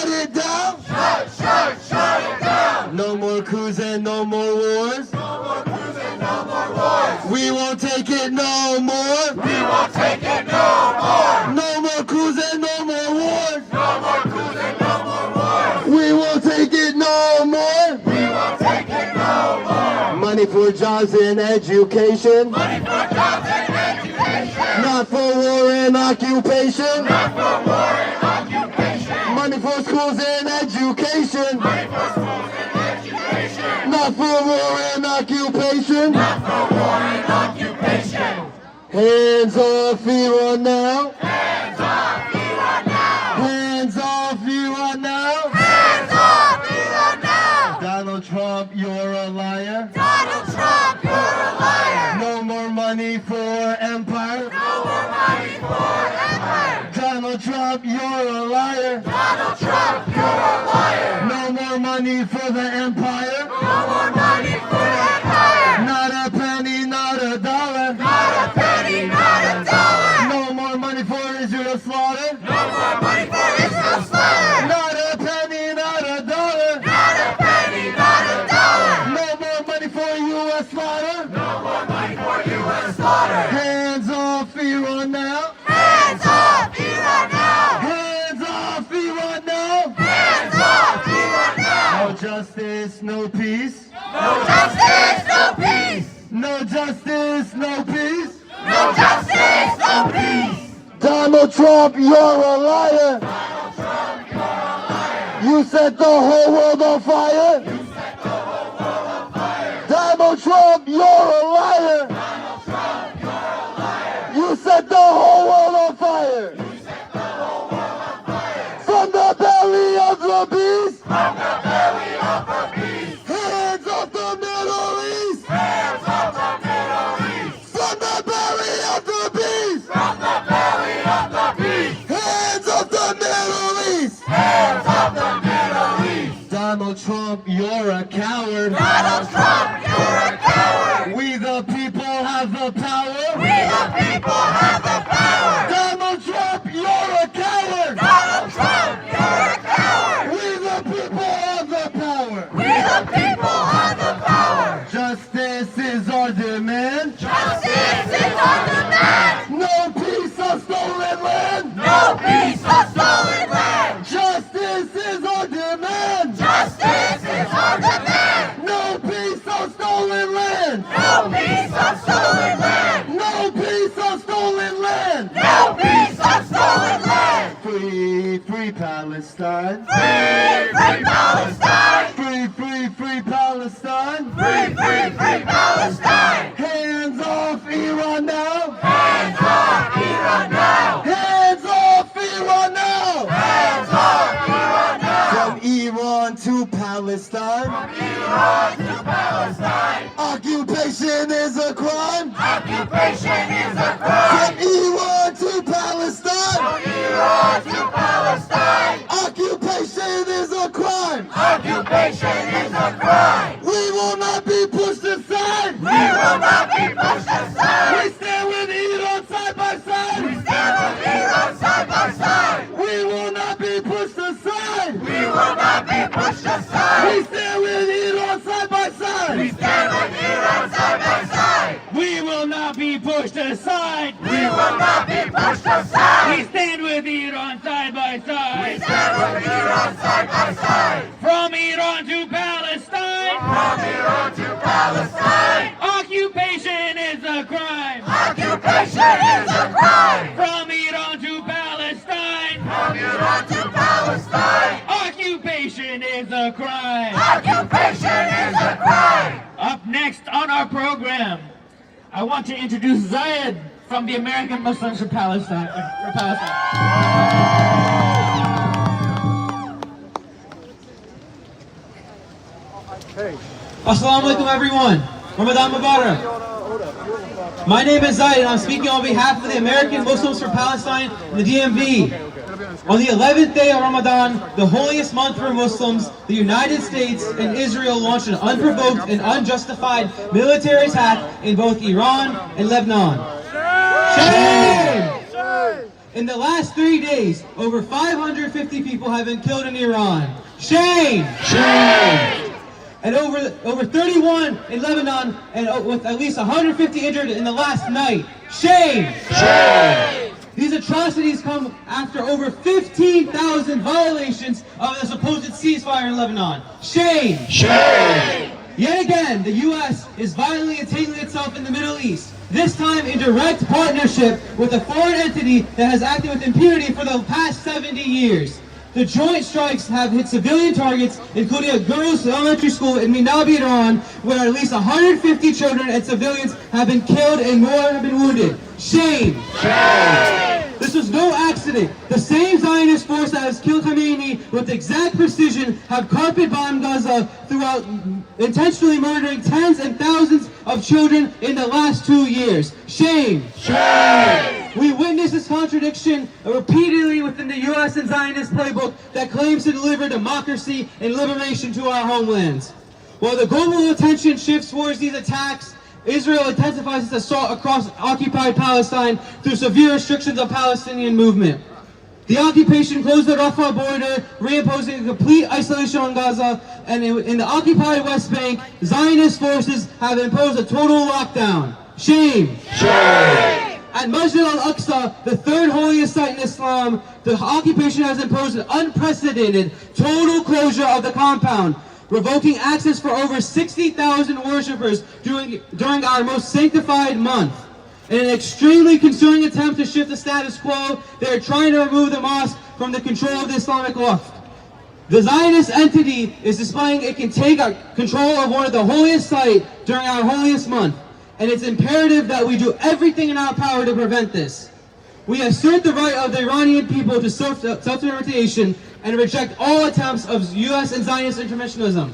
A: it down.
H: Shut it down.
A: No more coups and no more wars.
H: No more cruising, no more wars.
A: We won't take it no more.
H: We won't take it no more.
A: No more coups and no more wars.
H: No more cruising, no more wars.
A: We won't take it no more.
H: We won't take it no more.
A: Money for jobs and education.
H: Money for jobs and education.
A: Not for war and occupation.
H: Not for war and occupation.
A: Money for schools and education.
H: Money for schools and education.
A: Not for war and occupation.
H: Not for war and occupation.
A: Hands off Iran now.
H: Hands off Iran now.
A: Hands off Iran now.
H: Hands off Iran now.
A: Donald Trump, you're a liar.
H: Donald Trump, you're a liar.
A: No more money for empire.
H: No more money for empire.
A: Donald Trump, you're a liar.
H: Donald Trump, you're a liar.
A: No more money for the empire.
H: No more money for empire.
A: Not a penny, not a dollar.
H: Not a penny, not a dollar.
A: No more money for Israel slaughter.
H: No more money for Israel slaughter.
A: Not a penny, not a dollar.
H: Not a penny, not a dollar.
A: No more money for U.S. slaughter.
H: No more money for U.S. slaughter.
A: Hands off Iran now.
H: Hands off Iran now.
A: Hands off Iran now.
H: Hands off Iran now.
A: No justice, no peace.
H: No justice, no peace.
A: No justice, no peace.
H: No justice, no peace.
A: Donald Trump, you're a liar.
H: Donald Trump, you're a liar.
A: You set the whole world on fire.
H: You set the whole world on fire.
A: Donald Trump, you're a liar.
H: Donald Trump, you're a liar.
A: You set the whole world on fire.
H: You set the whole world on fire.
A: From the belly of the beast.
H: From the belly of the beast.
A: Hands off the Middle East.
H: Hands off the Middle East.
A: From the belly of the beast.
H: From the belly of the beast.
A: Hands off the Middle East.
H: Hands off the Middle East.
A: Donald Trump, you're a coward.
H: Donald Trump, you're a coward.
A: We the people have the power.
H: We the people have the power.
A: Donald Trump, you're a coward.
H: Donald Trump, you're a coward.
A: We the people have the power.
H: We the people have the power.
A: Justice is our demand.
H: Justice is our demand.
A: No peace of stolen land.
H: No peace of stolen land.
A: Justice is our demand.
H: Justice is our demand.
A: No peace of stolen land.
H: No peace of stolen land.
A: No peace of stolen land.
H: No peace of stolen land.
A: Free, free Palestine.
H: Free, free Palestine.
A: Free, free, free Palestine.
H: Free, free, free Palestine.
A: Hands off Iran now.
H: Hands off Iran now.
A: Hands off Iran now.
H: Hands off Iran now.
A: From Iran to Palestine.
H: From Iran to Palestine.
A: Occupation is a crime.
H: Occupation is a crime.
A: From Iran to Palestine.
H: Iran to Palestine.
A: Occupation is a crime.
H: Occupation is a crime.
A: We will not be pushed aside.
H: We will not be pushed aside.
A: We stand with Iran side by side.
H: We stand with Iran side by side.
A: We will not be pushed aside.
H: We will not be pushed aside.
A: We stand with Iran side by side.
H: We stand with Iran side by side.
C: We will not be pushed aside.
H: We will not be pushed aside.
C: We stand with Iran side by
H: We
C: side.
H: stand with Iran side by side.
C: From Iran to Palestine.
H: From Iran to Palestine.
C: Occupation is a crime.
H: Occupation is a crime.
C: From Iran to Palestine.
H: From Iran to Palestine.
C: Occupation is a crime.
H: Occupation is a crime.
C: Up next on our program, I want to introduce Zayed from the American Muslims for Palestine.
E: Assalamu alaikum everyone. Ramadan Mubarak. My name is Zaid and I'm speaking on behalf of the American Muslims for Palestine and the DMV. On the 11th day of Ramadan, the holiest month for Muslims, the United States and Israel launched an unprovoked and unjustified military attack in both Iran and Lebanon. Shame! In the last 3 days, over 550 people have been killed in Iran. Shame! Shame! And over 31 in Lebanon, and with at least 150 injured in the last night. Shame! Shame! These atrocities come after over 15,000 violations of the supposed ceasefire in Lebanon. Shame! Shame! Yet again, the U.S. is violently entangling itself in the Middle East, this time in direct partnership with a foreign entity that has acted with impunity for the past 70 years. The joint strikes have hit civilian targets, including a girls' elementary school in Minabi, Iran, where at least 150 children and civilians have been killed and more have been wounded. Shame! Shame! This was no accident. The same Zionist force that has killed Khamenei with exact precision have carpet bombed Gaza throughout, intentionally murdering tens and thousands of children in the last 2 years. Shame! Shame! We witness this contradiction repeatedly within the U.S. and Zionist playbook that claims to deliver democracy and liberation to our homelands. While the global attention shifts towards these attacks, Israel intensifies its assault across occupied Palestine through severe restrictions of Palestinian movement. The occupation closed the Rafah border, reimposing a complete isolation on Gaza, and in the occupied West Bank, Zionist forces have imposed a total lockdown. Shame! Shame! At Masjid al-Aqsa, the third holiest site in Islam, the occupation has imposed an unprecedented total closure of the compound, revoking access for over 60,000 worshippers during our most sanctified month. In an extremely concerning attempt to shift the status quo, they are trying to remove the mosque from the control of the Islamic Waqf. The Zionist entity is displaying it can take control of one of the holiest sites during our holiest month, and it's imperative that we do everything in our power to prevent this. We assert the right of the Iranian people to self-determination and reject all attempts of U.S. and Zionist interventionism.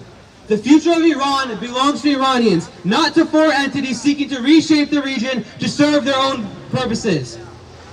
E: The future of Iran belongs to Iranians, not to foreign entities seeking to reshape the region to serve their own purposes.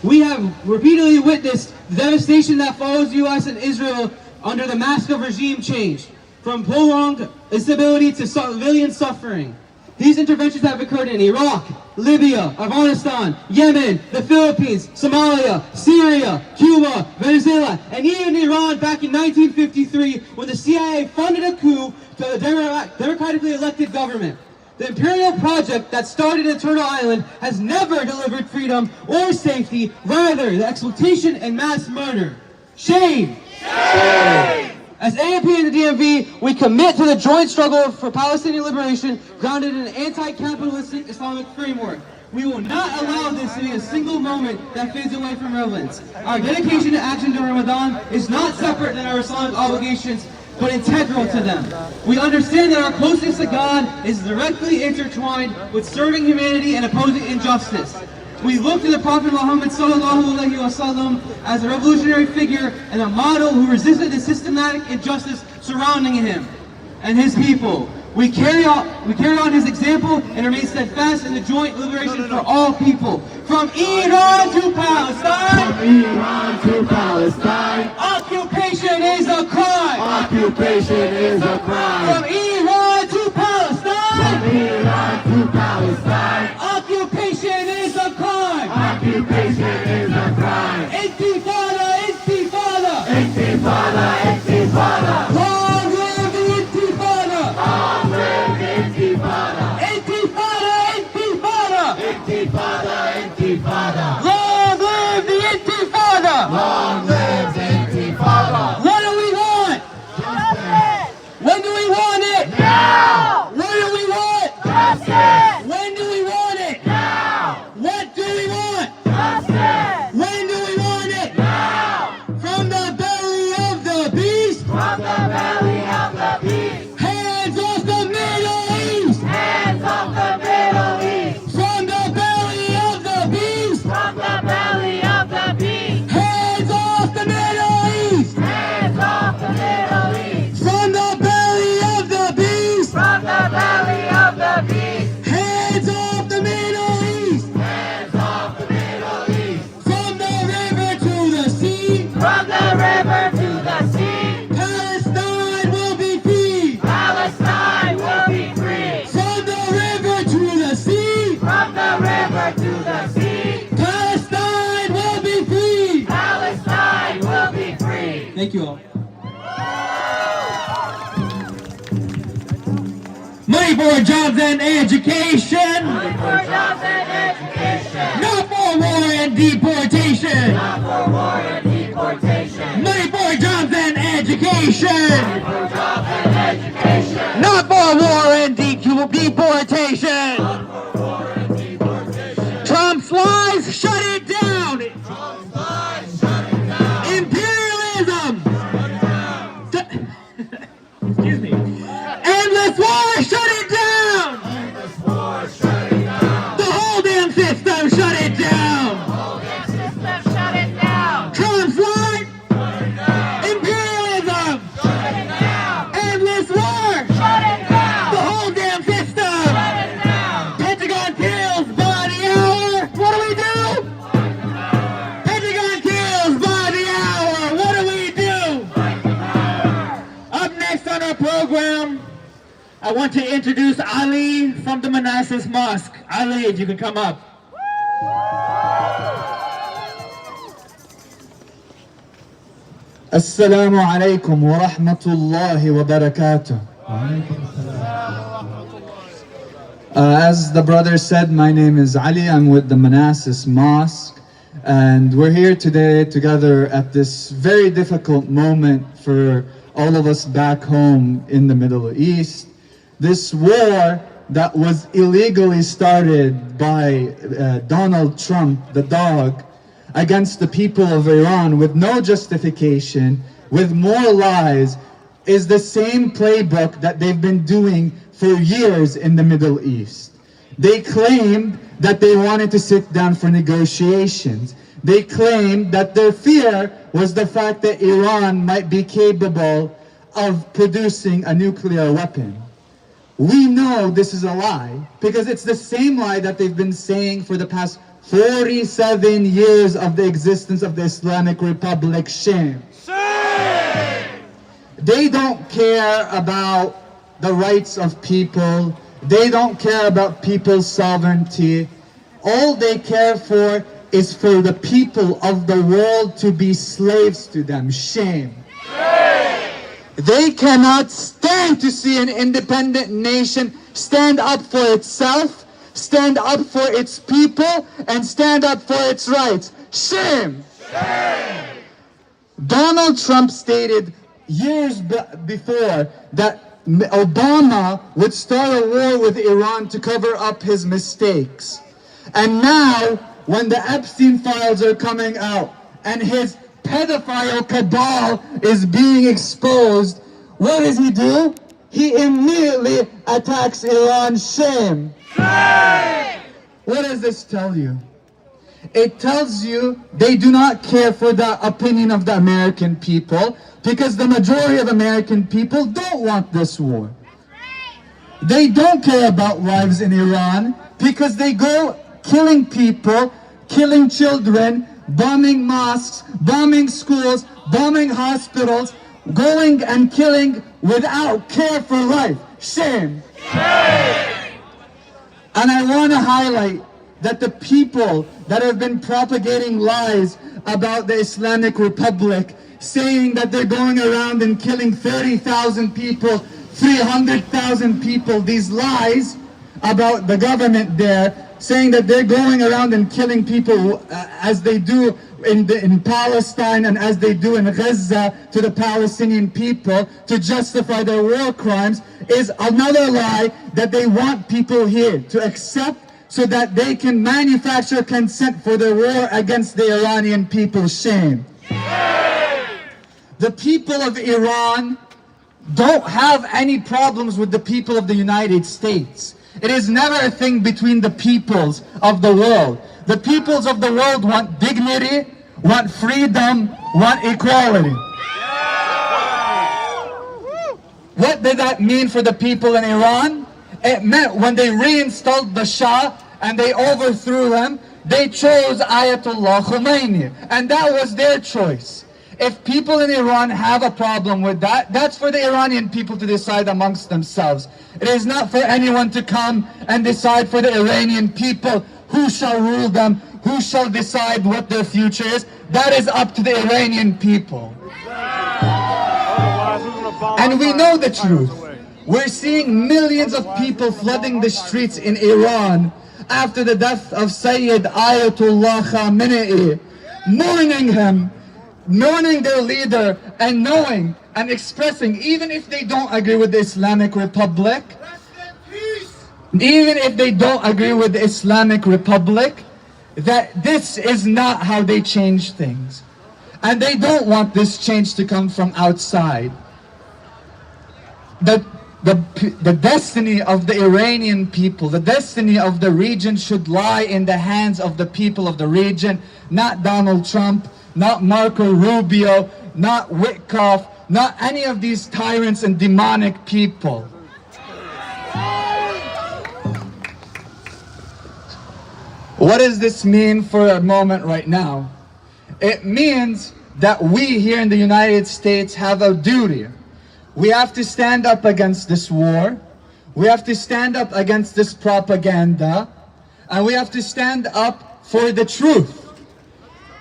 E: We have repeatedly witnessed the devastation that follows U.S. and Israel under the mask of regime change, from prolonged instability to civilian suffering. These interventions have occurred in Iraq, Libya, Afghanistan, Yemen, the Philippines, Somalia, Syria, Cuba, Venezuela, and even Iran back in 1953 when the CIA funded a coup to a democratically elected government. The imperial project that started in Turtle Island has never delivered freedom or safety, rather the exploitation and mass murder. Shame! Shame! As AMP and the DMV, we commit to the joint struggle for Palestinian liberation grounded in an anti-capitalistic Islamic framework. We will not allow this to be a single moment that fades away from relevance. Our dedication to action during Ramadan is not separate than our Islamic obligations, but integral to them. We understand that our closeness to God is directly intertwined with serving humanity and opposing injustice. We look to the Prophet Muhammad ﷺ as a revolutionary figure and a model who resisted the systematic injustice surrounding him and his people. We carry on his example and remain steadfast in the joint liberation for all people. From Iran to Palestine.
A: From Iran to Palestine.
E: Occupation is a crime.
A: Occupation is a crime.
E: From Iran to Palestine.
A: From Iran to Palestine.
E: Occupation is a crime.
A: Occupation is a crime.
E: Intifada, intifada.
A: Intifada, intifada.
E: Long live the intifada.
A: Long live the intifada.
E: Intifada, intifada.
A: Intifada, intifada.
E: Long live the intifada.
A: Long live the intifada.
E: What do we want?
A: Justice.
E: When do we want it?
A: Now.
E: What do we want?
A: Justice.
E: When do we want it?
A: Now.
E: What do we want?
A: Justice.
E: When do we want it?
A: Now.
E: From the belly of the beast.
A: From the belly of the beast.
E: Hands off the Middle East.
A: Hands off the Middle East.
E: From the belly of the beast.
A: From the belly of the beast.
E: Hands off the Middle East.
A: Hands off the Middle East.
E: From the belly of the beast.
A: From the belly of the beast.
E: Hands off the Middle East.
A: Hands off the Middle East.
E: From the river to the sea.
A: From the river to the sea.
E: Palestine will be free.
A: Palestine will be free.
E: From the river to the sea.
A: From the river to the sea.
E: Palestine will be free.
A: Palestine will be free.
E: Thank you all. Money for jobs and education.
A: Money for jobs and education.
E: Not for war and deportation.
A: Not for war and deportation.
E: Money for jobs and education.
A: Money for jobs and education.
E: Not for war and deportation.
A: Not for war and deportation.
E: Trump's lies, shut it down.
A: Trump's lies, shut it down.
E: Imperialism.
A: Shut it down.
E: Excuse me. Endless war, shut it down.
A: Endless war, shut it down.
E: The whole damn system, shut it down.
A: Whole damn system, shut it down.
E: Trump's lies,
A: Shut it down.
E: imperialism.
A: Shut it down.
E: Endless war.
A: Shut it down.
E: The whole damn system.
A: Shut it down.
E: Pentagon kills by the hour. What do we do? Pentagon kills by the hour. What do we do? Up next on our program, I want to introduce Ali from the Manassas Mosque. Ali, if you can come up. Assalamu alaikum wa rahmatullahi wa barakatuh. As the brother said, my name is Ali. I'm with the Manassas Mosque, and we're here today together at this very difficult moment for all of us back home in the Middle East. This war that was illegally started by Donald Trump, the dog, against the people of Iran with no justification, with more lies, is the same playbook that they've been doing for years in the Middle East. They claimed that they wanted to sit down for negotiations. They claimed that their fear was the fact that Iran might be capable of producing a nuclear weapon. We know this is a lie because it's the same lie that they've been saying for the past 47 years of the existence of the Islamic Republic. Shame. They don't care about the rights of people. They don't care about people's sovereignty. All they care for is for the people of the world to be slaves to them. Shame. They cannot stand to see an independent nation stand up for itself, stand up for its people, and stand up for its rights. Shame! Shame! Donald Trump stated years before that Obama would start a war with Iran to cover up his mistakes. And now, when the Epstein files are coming out and his pedophile cabal is being exposed, what does he do? He immediately attacks Iran. Shame! Shame! What does this tell you? It tells you they do not care for the opinion of the American people because the majority of American people don't want this war.
A: They don't care about lives in Iran because they go killing people, killing children, bombing mosques, bombing schools, bombing hospitals, going and killing without care for life. Shame. And I want to highlight that the people that have been propagating lies about the Islamic Republic, saying that they're going around and killing 30,000 people, 300,000 people, these lies about the government there, saying that they're going around and killing people as they do in Palestine and as they do in Gaza to the Palestinian people to justify their war crimes, is another lie that they want people here to accept so that they can manufacture consent for the war against the Iranian people. Shame. The people of Iran don't have any problems with the people of the United States. It is never a thing between the peoples of the world. The peoples of the world want dignity, want freedom, want equality. What did that mean for the people in Iran? It meant when they reinstalled the Shah and they overthrew him, they chose Ayatollah Khomeini, and that was their choice. If people in Iran have a problem with that, that's for the Iranian people to decide amongst themselves. It is not for anyone to come and decide for the Iranian people who shall rule them, who shall decide what their future is. That is up to the Iranian people. And we know the truth. We're seeing millions of people flooding the streets in Iran after the death of Sayyid Ayatollah Khamenei, mourning him, mourning their leader, and knowing and expressing, even if they don't agree with the Islamic Republic, even if they don't agree with the Islamic Republic, that this is not how they change things. And they don't want this change to come from outside. The destiny of the Iranian people, the destiny of the region should lie in the hands of the people of the region, not Donald Trump, not Marco Rubio, not Witkoff, not any of these tyrants and demonic people. What does this mean for a moment right now? It means that we here in the United States have a duty. We have to stand up against this war. We have to stand up against this propaganda. And we have to stand up for the truth.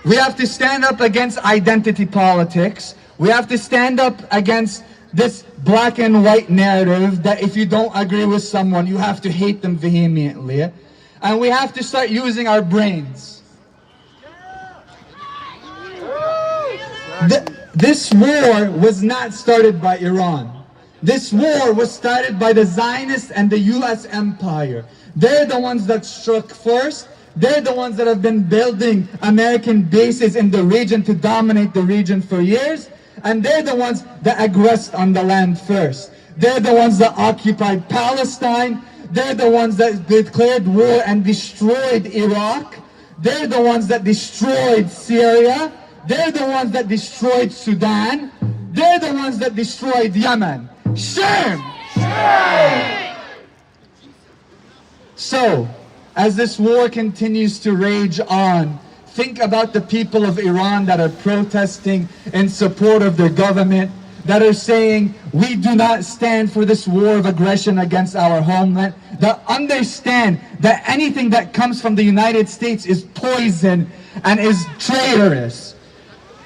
A: We have to stand up against identity politics. We have to stand up against this black and white narrative that if you don't agree with someone, you have to hate them vehemently. And we have to start using our brains. This war was not started by Iran. This war was started by the Zionists and the US empire. They're the ones that struck first. They're the ones that have been building American bases in the region to dominate the region for years. And they're the ones that aggressed on the land first. They're the ones that occupied Palestine. They're the ones that declared war and destroyed Iraq. They're the ones that destroyed Syria. They're the ones that destroyed Sudan. They're the ones that destroyed Yemen. Shame! Shame! So, as this war continues to rage on, think about the people of Iran that are protesting in support of their government, that are saying, we do not stand for this war of aggression against our homeland, that understand that anything that comes from the United States is poison and is traitorous.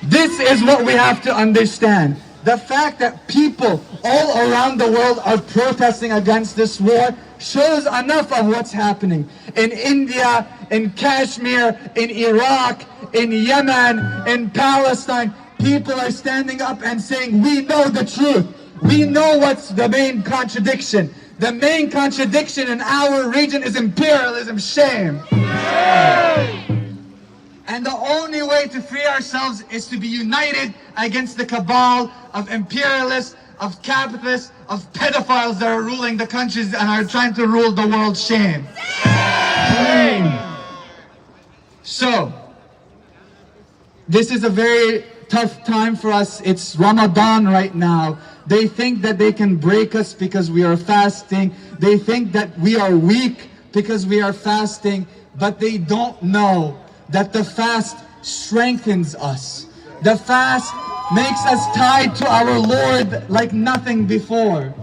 A: This is what we have to understand. The fact that people all around the world are protesting against this war shows enough of what's happening in India, in Kashmir, in Iraq, in Yemen, in Palestine. People are standing up and saying, we know the truth. We know what's the main contradiction. The main contradiction in our region is imperialism. Shame. And the only way to free ourselves is to be united against the cabal of imperialists, of capitalists, of pedophiles that are ruling the countries and are trying to rule the world. Shame. Shame. So, this is a very tough time for us. It's Ramadan right now. They think that they can break us because we are fasting. They think that we are weak because we are fasting, but they don't know that the fast strengthens us. The fast makes us tied to our Lord like nothing before.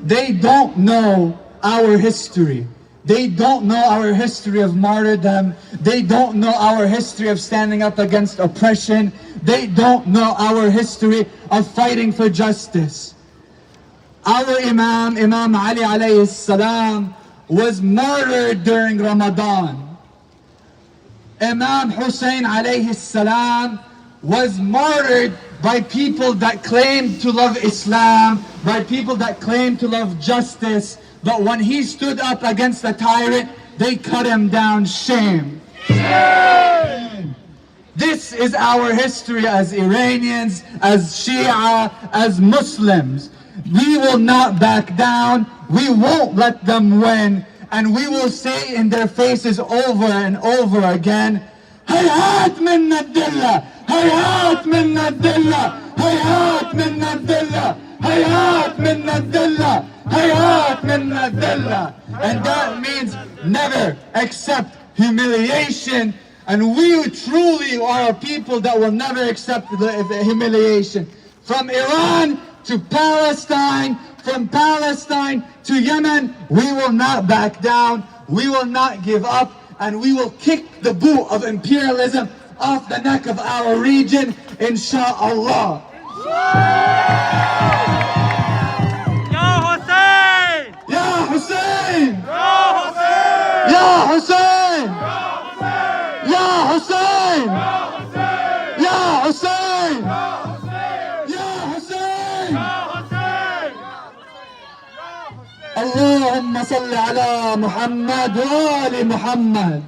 A: They don't know our history. They don't know our history of martyrdom. They don't know our history of standing up against oppression. They don't know our history of fighting for justice. Our Imam Ali alayhi salam, was martyred during Ramadan. Imam Hussein alayhi salam was martyred by people that claimed to love Islam, by people that claimed to love justice, but when he stood up against the tyrant, they cut him down. Shame. Shame. This is our history as Iranians, as Shia, as Muslims. We will not back down. We won't let them win. And we will say in their faces over and over again, Hayat minna dilla, Hayat minna dilla, Hayat minna dilla, Hayat minna dilla, Hayat minna dilla. And that means never accept humiliation. And we truly are a people that will never accept the humiliation. From Iran to Palestine, from Palestine to Yemen, we will not back down, we will not give up, and we will kick the boot of imperialism off the neck of our region, insha'Allah.
D: Ya Hussein!
A: Ya Hussein!
D: Ya Hussein!
A: Ya Hussein! Ya Hussein! Ya Hussein! Ya Hussein! اللهم صل على محمد وآل محمد.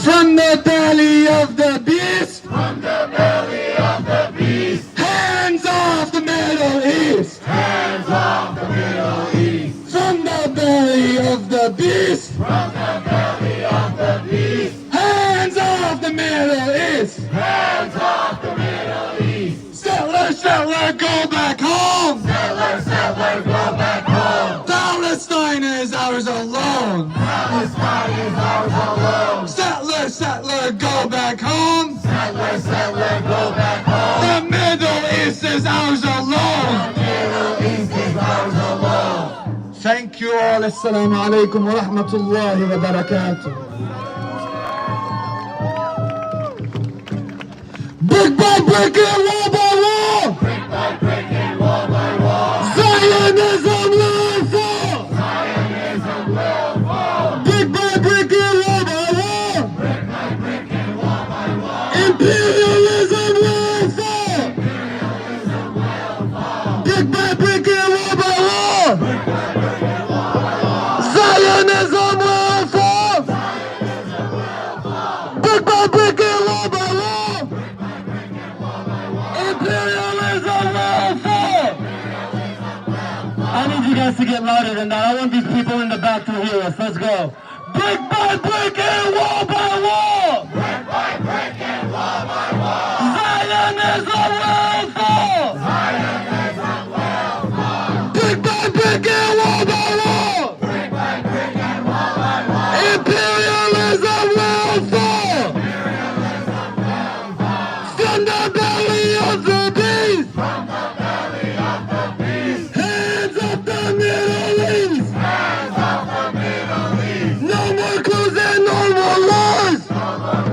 A: From the belly of the beast,
H: From the belly of the beast,
A: hands off the Middle East.
H: hands off the Middle East.
A: From the belly of the beast,
H: From the belly of the beast,
A: hands off the Middle East.
H: hands off the Middle East.
A: Settler, settler, go back home.
H: Settler, settler, go back home.
A: Palestine is ours alone.
H: Palestine is ours alone.
A: Settler, settler, go back home.
H: Settler, settler, go back home.
A: The Middle East is ours alone.
H: Middle East is ours alone.
A: Thank you all. Assalamu alaikum wa rahmatullahi wa barakatuh. Brick by brick and wall by wall.
H: Brick by brick and wall by wall.
A: Zionism will fall.
H: Zionism will fall.
A: Brick by brick and wall by wall.
H: Brick by brick and wall by wall.
A: Imperialism will fall.
H: Imperialism will fall.
A: Brick by brick and wall by wall.
H: Brick by brick and wall by wall.
A: Zionism will fall.
H: Zionism will fall.
A: Brick by brick and wall by wall.
H: Brick by brick and wall by wall.
A: Imperialism will fall.
H: Imperialism will fall.
A: I need you guys to get louder than that. I want these people in the back to hear us. Let's go. Brick by brick and wall by wall.
H: Brick by brick and wall by wall.
A: Zionism will fall.
H: Zionism will fall.
A: Brick by brick and wall by wall.
H: Brick by brick and wall by wall.
A: Imperialism will fall.
H: Imperialism will fall.
A: From the belly of the beast.
H: From the belly of the beast.
A: Hands up the Middle East.
H: Hands off the Middle East.
A: No more coups and no more wars.
H: No more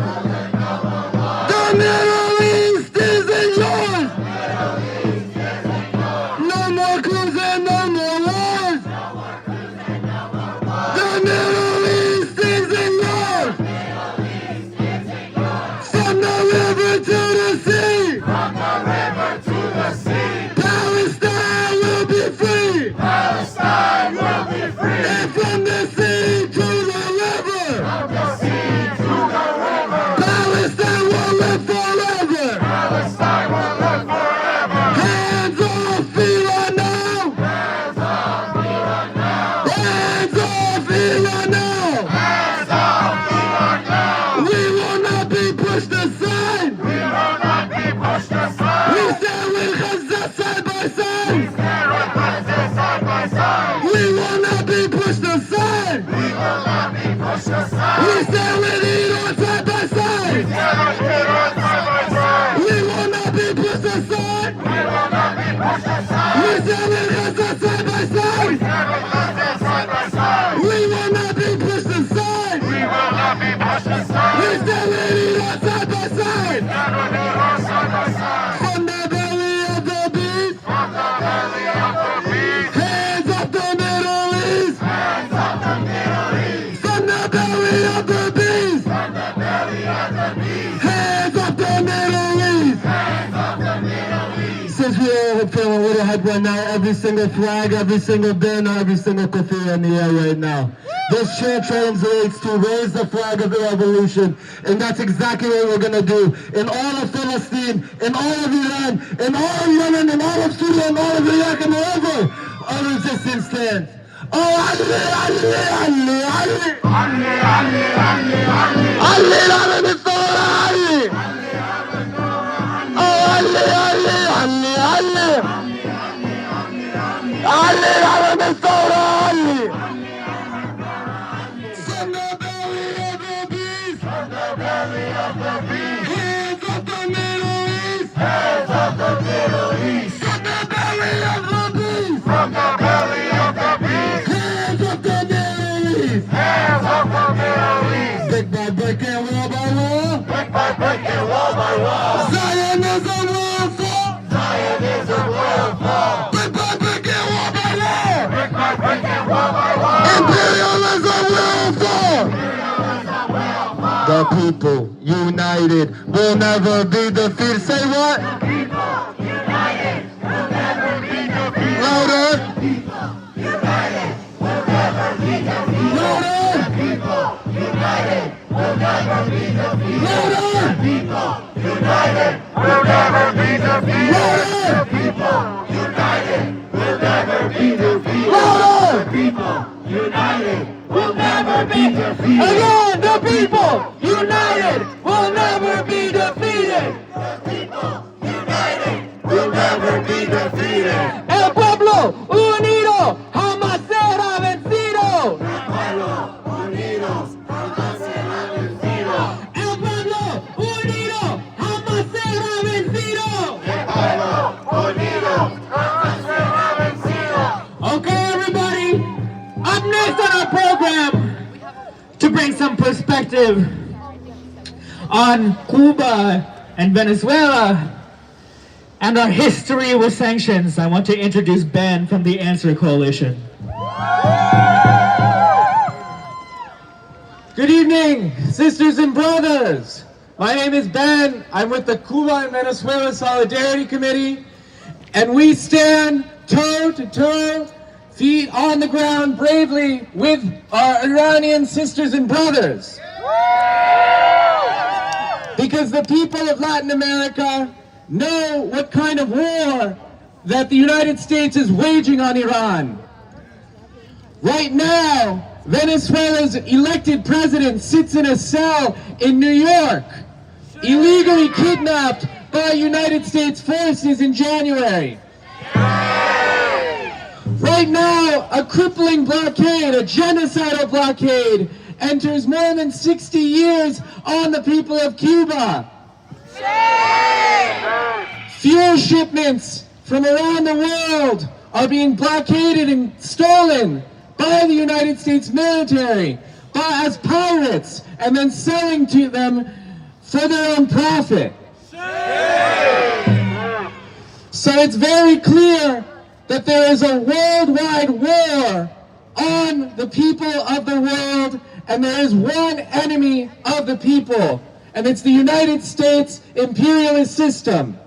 A: side by side.
H: We stand with president side by side.
A: We will not be pushed aside.
H: We will not be pushed aside.
A: We stand with Iran side by side.
H: Stand with Iran side by side.
A: We will not be pushed aside.
H: We will not be pushed aside.
A: We stand with Gaza side by side.
H: Stand with president side by side.
A: We will not be pushed aside.
H: We will not be pushed aside.
A: We stand with Iran side by side.
H: Stand with Iran side by side.
A: From the belly of the beast,
H: From the belly of the beast.
A: hands up the Middle East.
H: Hands up the Middle East.
A: From the belly of the beast,
H: From the belly of the beast.
A: hands up the Middle East.
H: Hands up the Middle East.
A: Since we all feeling a little hype right now, every single flag, every single banner, every single kafir in the air right now. This cheer translates to raise the flag of the revolution, and that's exactly what we're gonna do in all of Palestine, in all of Iran, in all of Yemen, in all of Syria, in all of Iraq, and wherever our resistance stands. Oh, Ali, Ali, Ali, Ali,
H: Ali, Ali, Ali, Ali.
A: Ali, Ali, Misora, Ali. Oh, Ali, Ali, Ali, Ali. Ali, Ali, Misora, Ali. From the belly of the beast,
H: From the belly of the beast.
A: hands of the Middle East.
H: Hands of the Middle East.
A: From the belly of the beast,
H: From the belly of the beast.
A: hands of the Middle East.
H: Hands of the Middle East.
A: Brick by brick and wall by wall,
H: Brick by brick and wall by wall.
A: Zionism will fall.
H: Zionism will fall.
A: Brick by brick and wall by wall,
H: Brick by brick and wall by wall.
A: imperialism will fall.
H: Imperialism will fall.
A: The people united will never be defeated. Say what?
H: People united will never be defeated.
A: Louder.
H: United will never be defeated.
A: Louder.
H: People united will never be defeated.
A: Louder.
H: People united will never be defeated.
A: Louder.
H: People united will never be defeated.
A: Louder.
H: People united will never be defeated.
A: Again, the people united will never be defeated.
H: People united will never be defeated.
A: El pueblo unido jamás será vencido.
H: Pueblo unidos jamás será vencido.
A: El pueblo unido jamás será vencido.
H: Pueblo unido jamás será vencido.
C: Okay, everybody. Up next on our program, to bring some perspective on Cuba and Venezuela and our history with sanctions, I want to introduce Ben from the Answer Coalition.
E: Good evening, sisters and brothers. My name is Ben. I'm with the Cuba and Venezuela Solidarity Committee, and we stand toe to toe, feet on the ground bravely with our Iranian sisters and brothers. Because the people of Latin America know what kind of war that the United States is waging on Iran. Right now, Venezuela's elected president sits in a cell in New York, illegally kidnapped by United States forces in January. Right now, a crippling blockade, a genocidal blockade, enters more than 60 years on the people of Cuba. Fuel shipments from around the world are being blockaded and stolen by the United States military as pirates and then selling to them for their own profit. So it's very clear that there is a worldwide war on the people of the world, and there is one enemy of the people, and it's the United States imperialist system.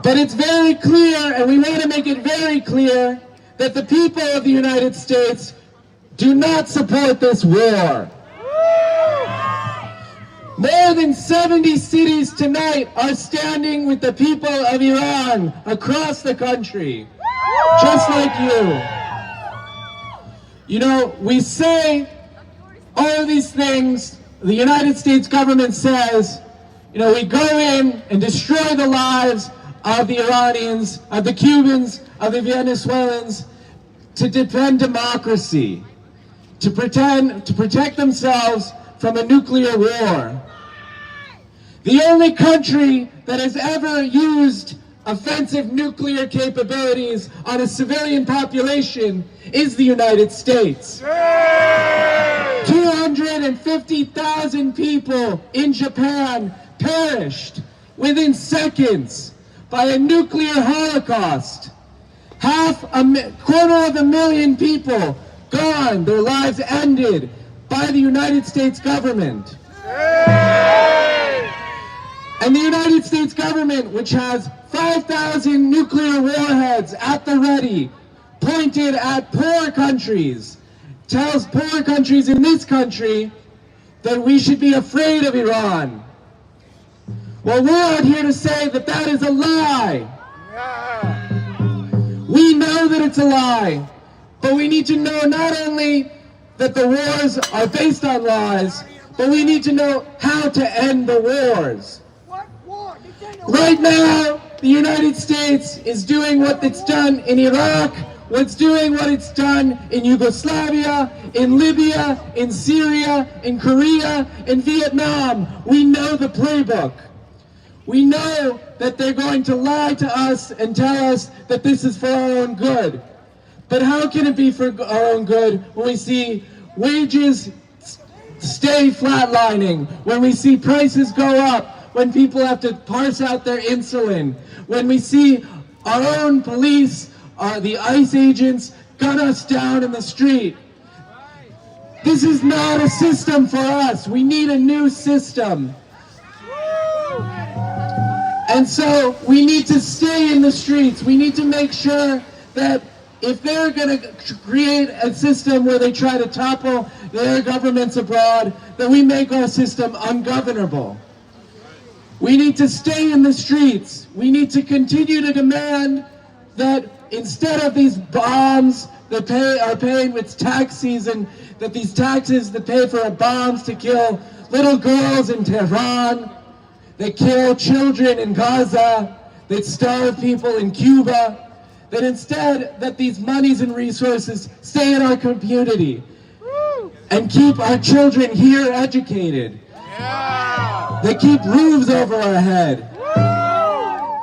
E: But it's very clear, and we want to make it very clear, that the people of the United States do not support this war. More than 70 cities tonight are standing with the people of Iran across the country, just like you. You know, we say all of these things, the United States government says, you know, we go in and destroy the lives of the Iranians, of the Cubans, of the Venezuelans to defend democracy, to protect themselves from a nuclear war. The only country that has ever used offensive nuclear capabilities on a civilian population is the United States. 250,000 people in Japan perished within seconds by a nuclear holocaust. Quarter of a million people gone, their lives ended by the United States government. And the United States government, which has 5,000 nuclear warheads at the ready, pointed at poor countries, tells poor countries in this country that we should be afraid of Iran. Well, we're out here to say that that is a lie. We know that it's a lie, but we need to know not only that the wars are based on lies, but we need to know how to end the wars. Right now, the United States is doing what it's done in Iraq, what it's done in Yugoslavia, in Libya, in Syria, in Korea, in Vietnam. We know the playbook. We know that they're going to lie to us and tell us that this is for our own good. But how can it be for our own good when we see wages stay flatlining, when we see prices go up, when people have to parse out their insulin, when we see our own police, the ICE agents, gun us down in the street? This is not a system for us. We need a new system. And so we need to stay in the streets. We need to make sure that if they're going to create a system where they try to topple their governments abroad, that we make our system ungovernable. We need to stay in the streets. We need to continue to demand that instead of these bombs that are paying with tax season, that these taxes that pay for bombs to kill little girls in Tehran, that kill children in Gaza, that starve people in Cuba, that instead that these monies and resources stay in our community and keep our children here educated. That keep roofs over our head.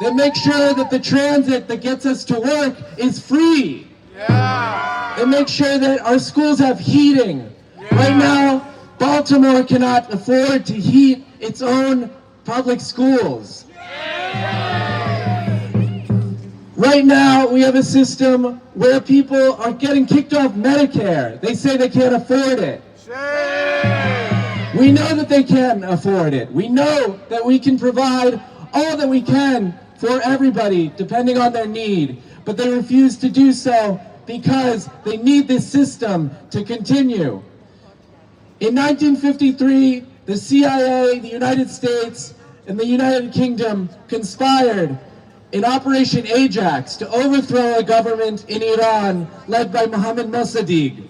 E: That make sure that the transit that gets us to work is free. That make sure that our schools have heating. Right now, Baltimore cannot afford to heat its own public schools. Right now, we have a system where people are getting kicked off Medicare. They say they can't afford it. We know that they can afford it. We know that we can provide all that we can for everybody, depending on their need. But they refuse to do so because they need this system to continue. In 1953, the CIA, the United States, and the United Kingdom conspired in Operation Ajax to overthrow a government in Iran led by Mohammad Mossadegh.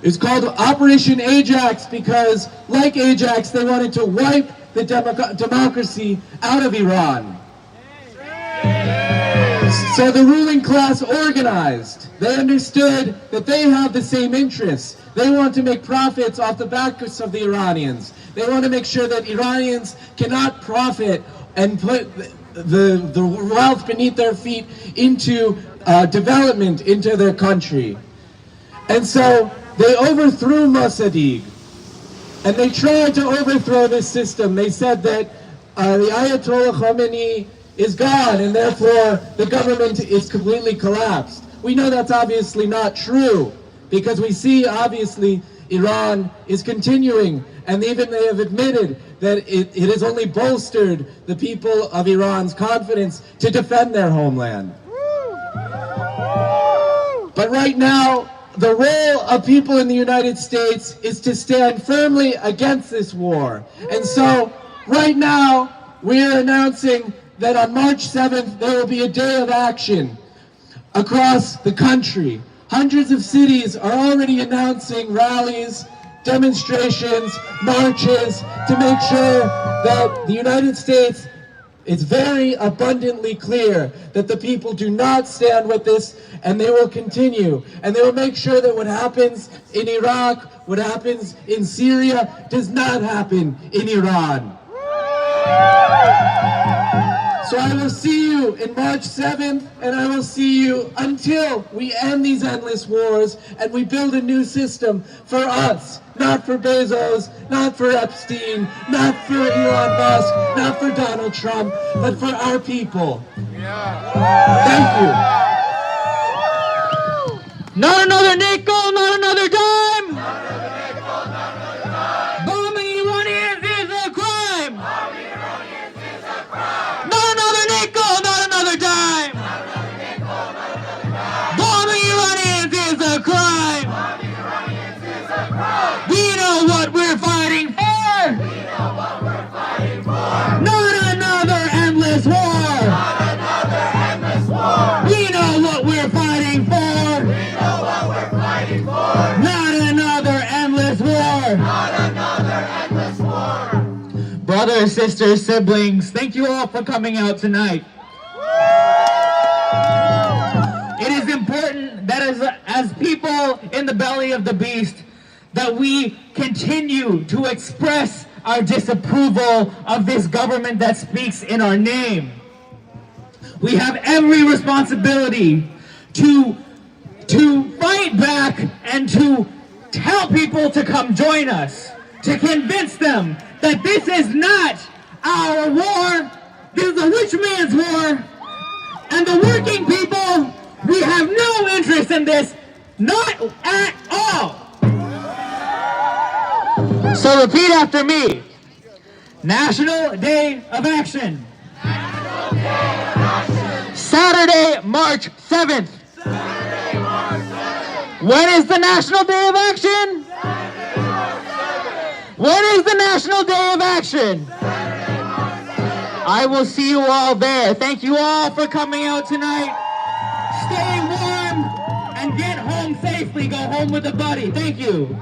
E: It's called Operation Ajax because, like Ajax, they wanted to wipe the democracy out of Iran. So the ruling class organized. They understood that they have the same interests. They want to make profits off the backs of the Iranians. They want to make sure that Iranians cannot profit and put the wealth beneath their feet into development into their country. And so they overthrew Mossadegh, and they tried to overthrow this system. They said that the Ayatollah Khomeini is gone, and therefore the government is completely collapsed. We know that's obviously not true, because we see, obviously, Iran is continuing, and even they have admitted that it has only bolstered the people of Iran's confidence to defend their homeland. But right now, the role of people in the United States is to stand firmly against this war. And so, right now, we are announcing that on March 7th, there will be a day of action across the country. Hundreds of cities are already announcing rallies, demonstrations, marches to make sure that the United States
A: It's very abundantly clear that the people do not stand with this, and they will continue. And they will make sure that what happens in Iraq, what happens in Syria, does not happen in Iran. So I will see you in March 7th, and I will see you until we end these endless wars and we build a new system for us, not for Bezos, not for Epstein, not for Elon Musk, not for Donald Trump, but for our people. Thank you.
C: Not another nickel, not another dime! Bombing Iranians is a crime! Not another nickel, not another dime! Bombing Iranians is a crime! We know what we're fighting for! Not another endless war! We know what we're fighting for! Not another endless war! Brothers, sisters, siblings, thank you all for coming out tonight. It is important that as people in the belly of the beast, that we continue to express our disapproval of this government that speaks in our name. We have every responsibility to fight back and to tell people to come join us, to convince them that this is not our war, this is a rich man's war, and the working people, we have no interest in this, not at all. So repeat after me. National Day of Action. Saturday, March 7th. When is the National Day of Action? When is the National Day of Action? I will see you all there. Thank you all for coming out tonight. Stay warm and get home safely. Go home with a buddy. Thank you.